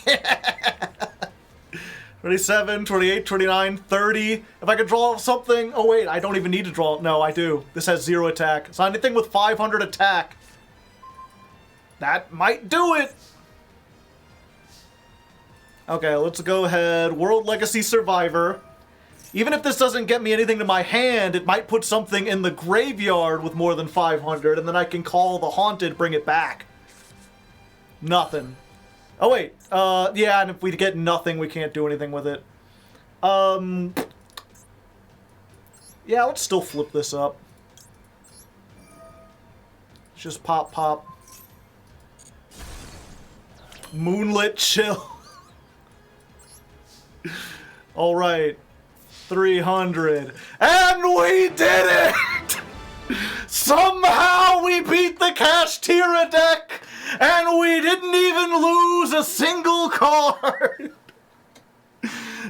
$27, $28, $29, $30. If I could draw something... Oh, wait. I don't even need to draw... No, I do. This has 0 attack. So anything with 500 attack. That might do it. Okay, let's go ahead. World Legacy Survivor. Even if this doesn't get me anything to my hand, it might put something in the graveyard with more than 500, and then I can call the Haunted, bring it back. Nothing. Oh, wait. Yeah, and if we get nothing, we can't do anything with it. Yeah, let's still flip this up. Let's just pop, pop. Moonlit Chill. Alright. 300. And we did it! Somehow we beat the Kashtira deck, and we didn't even lose a single card!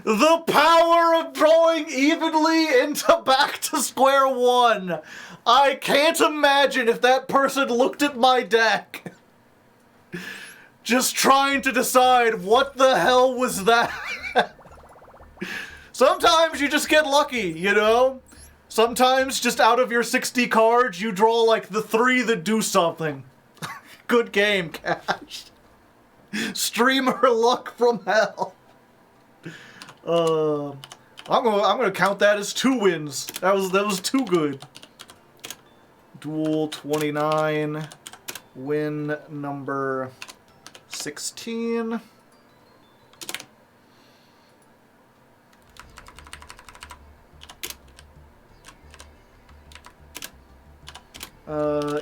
The power of drawing evenly into back to square one. I can't imagine if that person looked at my deck. Just trying to decide what the hell was that. Sometimes you just get lucky, you know? Sometimes just out of your 60 cards, you draw like the 3 that do something. Good game, Cash. Streamer luck from hell. I'm gonna count that as 2 wins. That was too good. Duel 29, win number 16.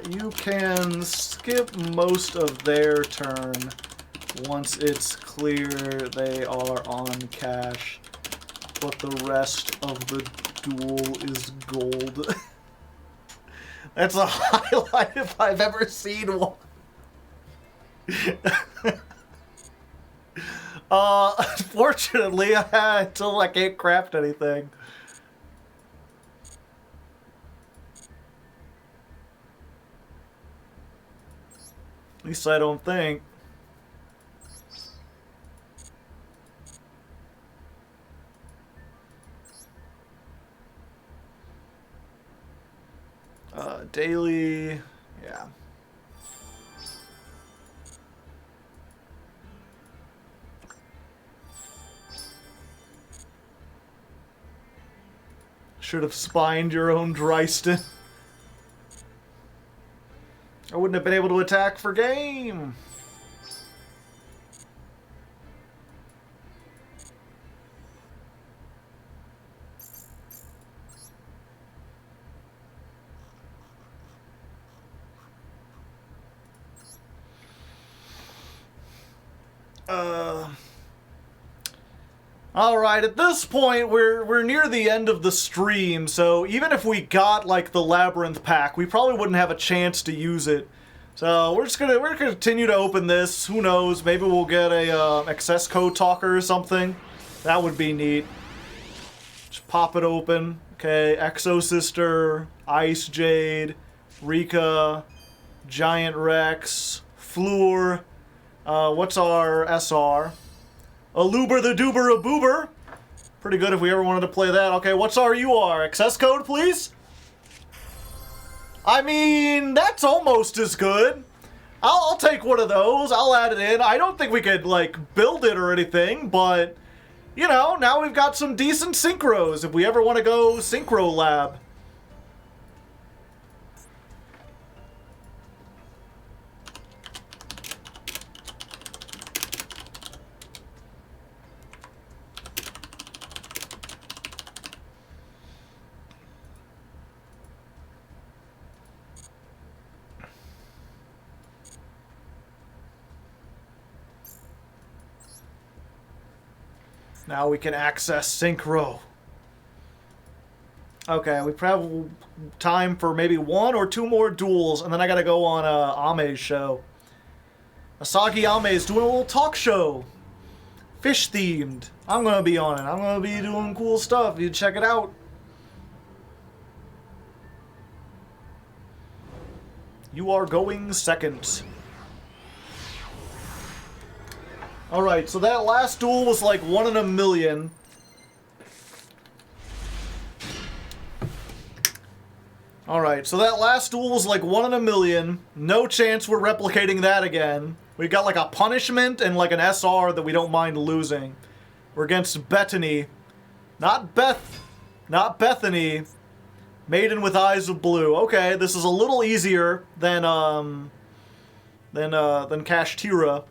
You can skip most of their turn once it's clear they are on cash, but the rest of the duel is gold. That's a highlight if I've ever seen one. Unfortunately, until I can't craft anything. At least I don't think. Daily, yeah. Should have spined your own Dryston. I wouldn't have been able to attack for game. Alright, at this point, we're near the end of the stream, so even if we got, like, the Labyrinth pack, we probably wouldn't have a chance to use it. So, we're gonna continue to open this. Who knows, maybe we'll get a, access code talker or something. That would be neat. Just pop it open. Okay, Exo Sister, Ice Jade, Rika, Giant Rex, Fleur. What's our SR? Aluber the Doober a Boober. Pretty good if we ever wanted to play that. Okay, what's our UR? Access code, please? I mean, that's almost as good. I'll take one of those. I'll add it in. I don't think we could, like, build it or anything, but, you know, now we've got some decent synchros if we ever want to go Synchro Lab. Now we can access Synchro. Okay, we probably have time for maybe 1 or 2 more duels, and then I gotta go on Ame's show. Asagi Ame's doing a little talk show. Fish themed. I'm gonna be on it. I'm gonna be doing cool stuff. You check it out. You are going second. Alright, so that last duel was like 1 in a million. Alright, so that last duel was like 1 in a million. No chance we're replicating that again. We got like a punishment and like an SR that we don't mind losing. We're against Bethany. Not Bethany. Maiden with Eyes of Blue. Okay, this is a little easier than Kashtira.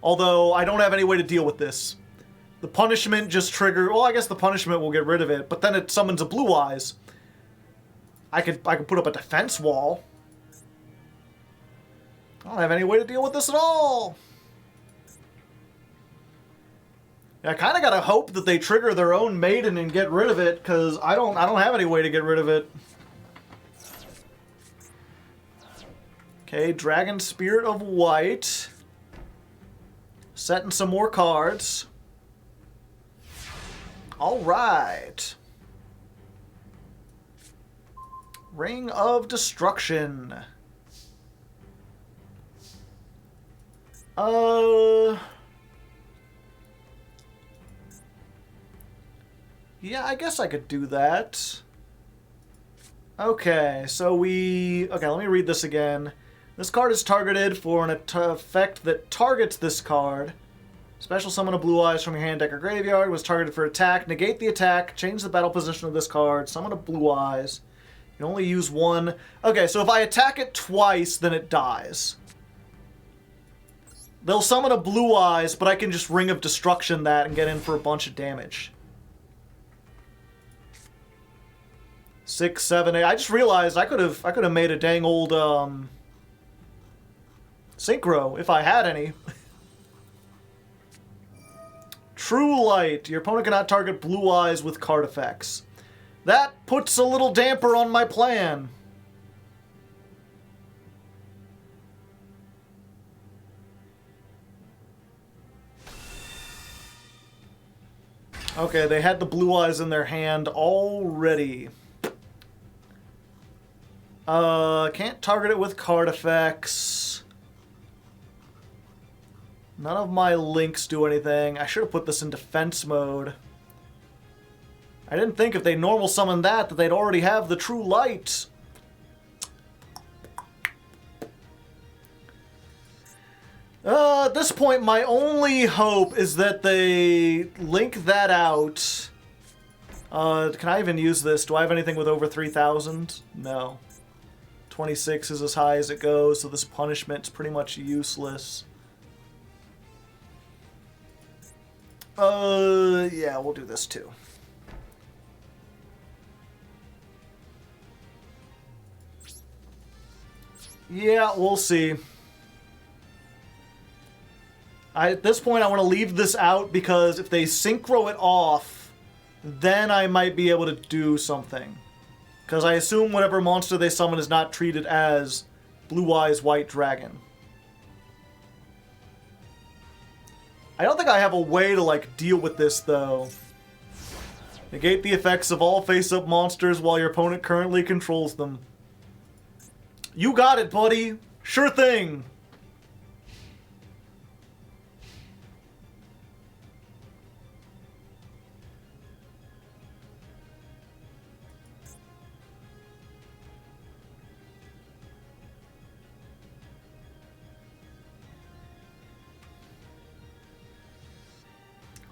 Although, I don't have any way to deal with this. The punishment just trigger... Well, I guess the punishment will get rid of it, but then it summons a Blue Eyes. I could put up a defense wall. I don't have any way to deal with this at all. Yeah, I kind of gotta hope that they trigger their own Maiden and get rid of it, because I don't have any way to get rid of it. Okay, Dragon Spirit of White. Setting some more cards. All right. Ring of Destruction. Yeah, I guess I could do that. Okay, so okay, let me read this again. This card is targeted for an effect that targets this card. Special summon a Blue Eyes from your hand, deck, or graveyard. Was targeted for attack. Negate the attack. Change the battle position of this card. Summon a Blue Eyes. You can only use one. Okay, so if I attack it twice, then it dies. They'll summon a Blue Eyes, but I can just Ring of Destruction that and get in for a bunch of damage. 6, 7, 8. I just realized I could have made a dang old synchro if I had any. True Light. Your opponent cannot target Blue Eyes with card effects. That puts a little damper on my plan. Okay, they had the Blue Eyes in their hand already. Can't target it with card effects. None of my links do anything. I should have put this in defense mode. I didn't think if they normal summoned that they'd already have the True Light. At this point, my only hope is that they link that out. Can I even use this? Do I have anything with over 3,000? No. 26 is as high as it goes, so this punishment's pretty much useless. Yeah, we'll do this too. Yeah, we'll see. At this point, I want to leave this out because if they synchro it off, then I might be able to do something. Because I assume whatever monster they summon is not treated as Blue Eyes White Dragon. I don't think I have a way to, like, deal with this, though. Negate the effects of all face-up monsters while your opponent currently controls them. You got it, buddy. Sure thing.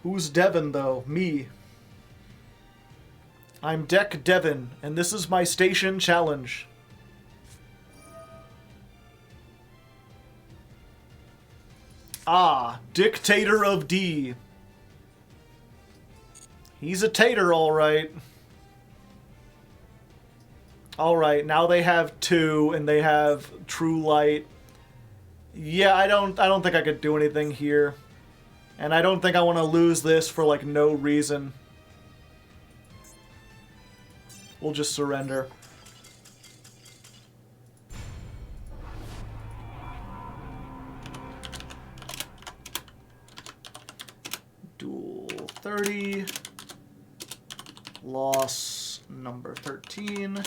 Who's Devin, though? Me. I'm Deck Devin, and this is my station challenge. Ah, Dictator of D. He's a tater, alright. Alright, now they have 2, and they have True Light. Yeah, I don't think I could do anything here. And I don't think I want to lose this for, like, no reason. We'll just surrender. Duel 30. Loss number 13.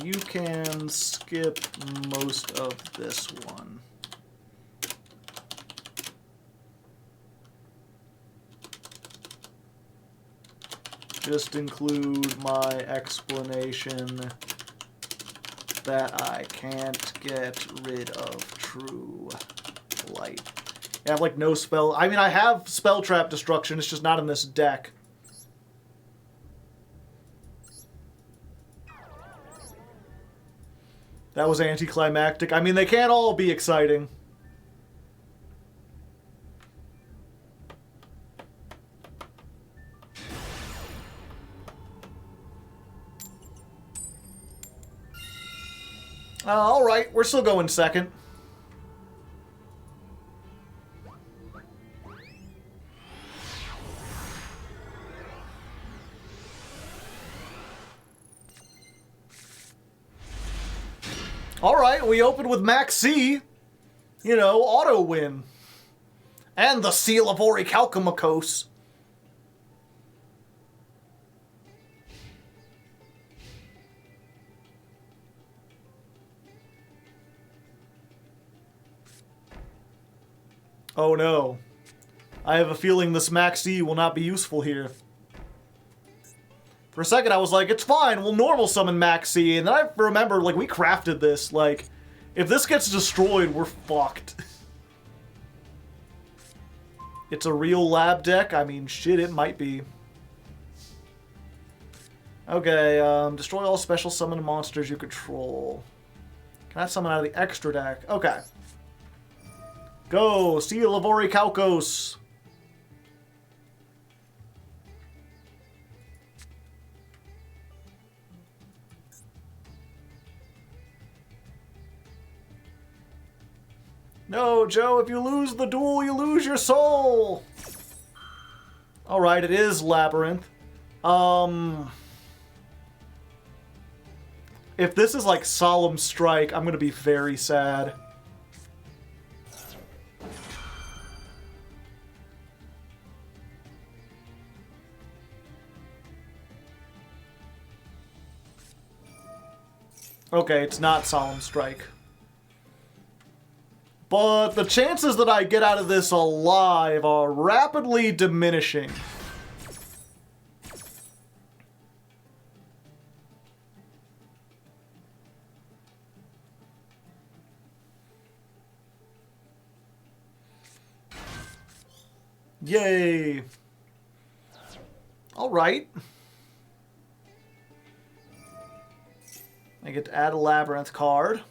You can skip most of this one. Just include my explanation that I can't get rid of True Light. I have, like, no spell. I mean, I have Spell Trap Destruction, it's just not in this deck. That was anticlimactic. I mean, they can't all be exciting. Alright, we're still going second. Alright, we opened with Max C. You know, auto win. And the Seal of Orichalcomacos. Oh no. I have a feeling this Max E will not be useful here. For a second I was like, it's fine, we'll normal summon Max E, and then I remembered, like, we crafted this, like, if this gets destroyed, we're fucked. It's a real lab deck? I mean, shit, it might be. Okay, destroy all special summon monsters you control. Can I summon out of the extra deck? Okay. Go! See you, Lavori Kalkos! No, Joe, if you lose the duel, you lose your soul! Alright, it is Labyrinth. If this is like Solemn Strike, I'm gonna be very sad. Okay, it's not Solemn Strike. But the chances that I get out of this alive are rapidly diminishing. Yay! Alright. I get to add a Labyrinth card.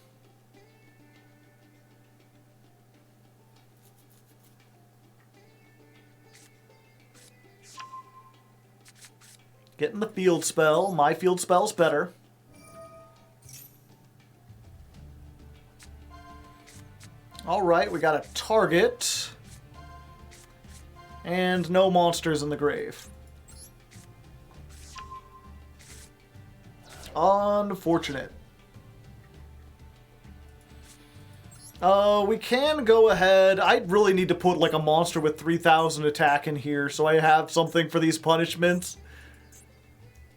Getting the field spell. My field spell's better. Alright, we got a target. And no monsters in the grave. Unfortunate. We can go ahead. I really need to put like a monster with 3,000 attack in here so I have something for these punishments.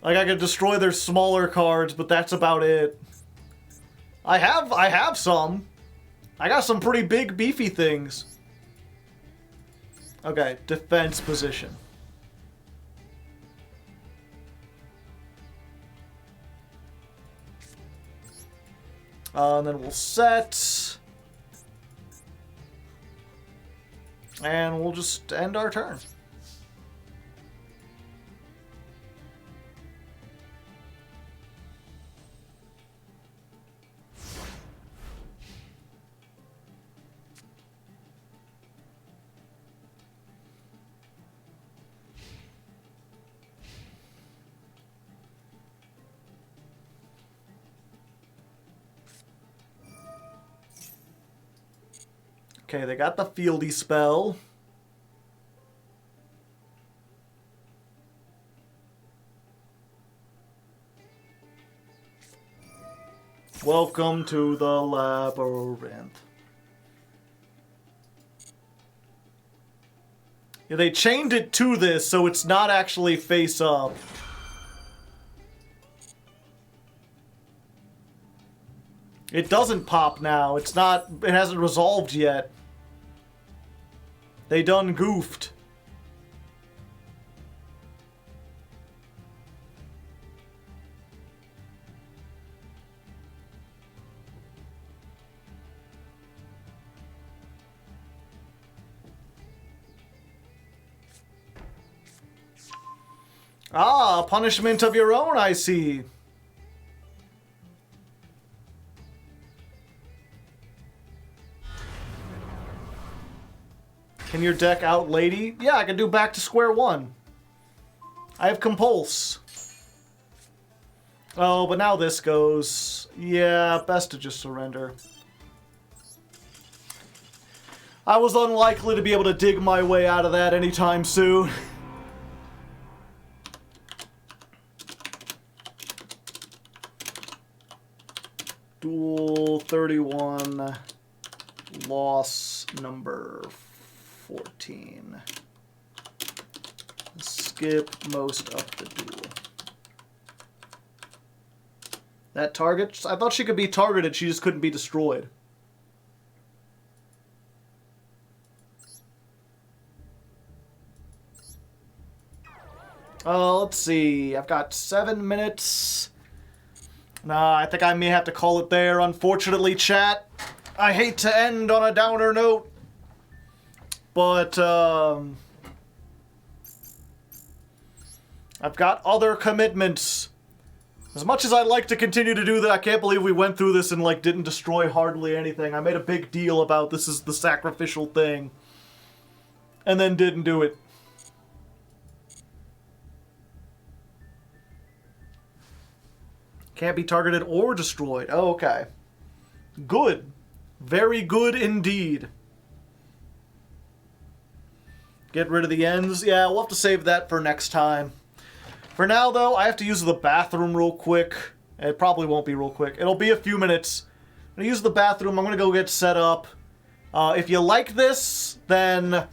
Like I could destroy their smaller cards, but that's about it. I have some. I got some pretty big beefy things. Okay, defense position. And then we'll set. And we'll just end our turn. Okay, they got the fieldy spell. Welcome to the labyrinth. Yeah, they chained it to this, so it's not actually face up. It doesn't pop now. It's not, it hasn't resolved yet. They done goofed. Ah, punishment of your own, I see. Can your deck out Lady? Yeah, I can do back to square one. I have Compulse. Oh, but now this goes. Yeah, best to just surrender. I was unlikely to be able to dig my way out of that anytime soon. Duel 31, loss number 14. Skip most of the duel. That target? I thought she could be targeted, she just couldn't be destroyed. Let's see. I've got 7 minutes. Nah, I think I may have to call it there, unfortunately, chat. I hate to end on a downer note. But, I've got other commitments. As much as I'd like to continue to do that, I can't believe we went through this and, like, didn't destroy hardly anything. I made a big deal about this is the sacrificial thing. And then didn't do it. Can't be targeted or destroyed. Oh, okay. Good. Very good indeed. Get rid of the ends. Yeah, we'll have to save that for next time. For now, though, I have to use the bathroom real quick. It probably won't be real quick. It'll be a few minutes. I'm going to use the bathroom. I'm going to go get set up. If you like this, then... Well,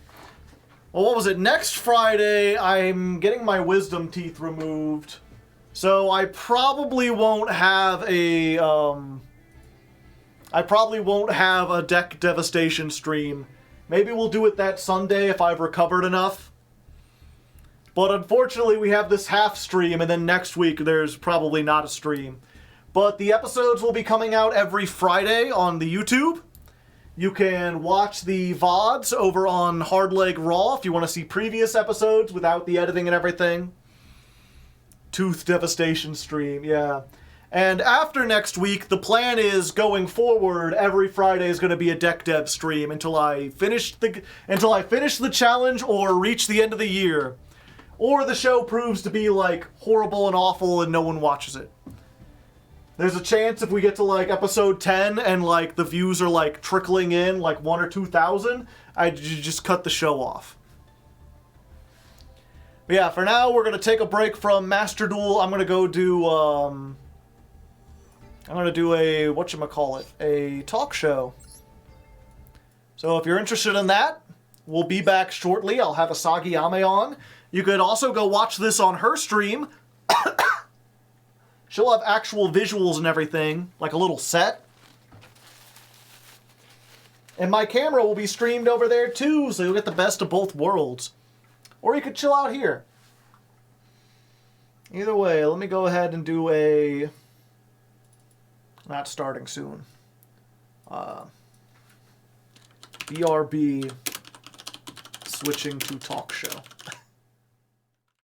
what was it? Next Friday, I'm getting my wisdom teeth removed. So I probably won't have a... I probably won't have a deck devastation stream. Maybe we'll do it that Sunday if I've recovered enough. But unfortunately, we have this half stream, and then next week there's probably not a stream. But the episodes will be coming out every Friday on the YouTube. You can watch the VODs over on Hardleg Raw if you want to see previous episodes without the editing and everything. Tooth devastation stream, yeah. And after next week, the plan is going forward, every Friday is going to be a deck dev stream until I finish the challenge or reach the end of the year. Or the show proves to be, like, horrible and awful and no one watches it. There's a chance if we get to, like, episode 10 and, like, the views are, like, trickling in, like, 1,000 or 2,000, I just cut the show off. But yeah, for now, we're going to take a break from Master Duel. I'm going to go do, I'm going to do a, whatchamacallit, a talk show. So if you're interested in that, we'll be back shortly. I'll have Asagi Ame on. You could also go watch this on her stream. She'll have actual visuals and everything, like a little set. And my camera will be streamed over there too, so you'll get the best of both worlds. Or you could chill out here. Either way, let me go ahead and do a... Not starting soon. BRB switching to talk show.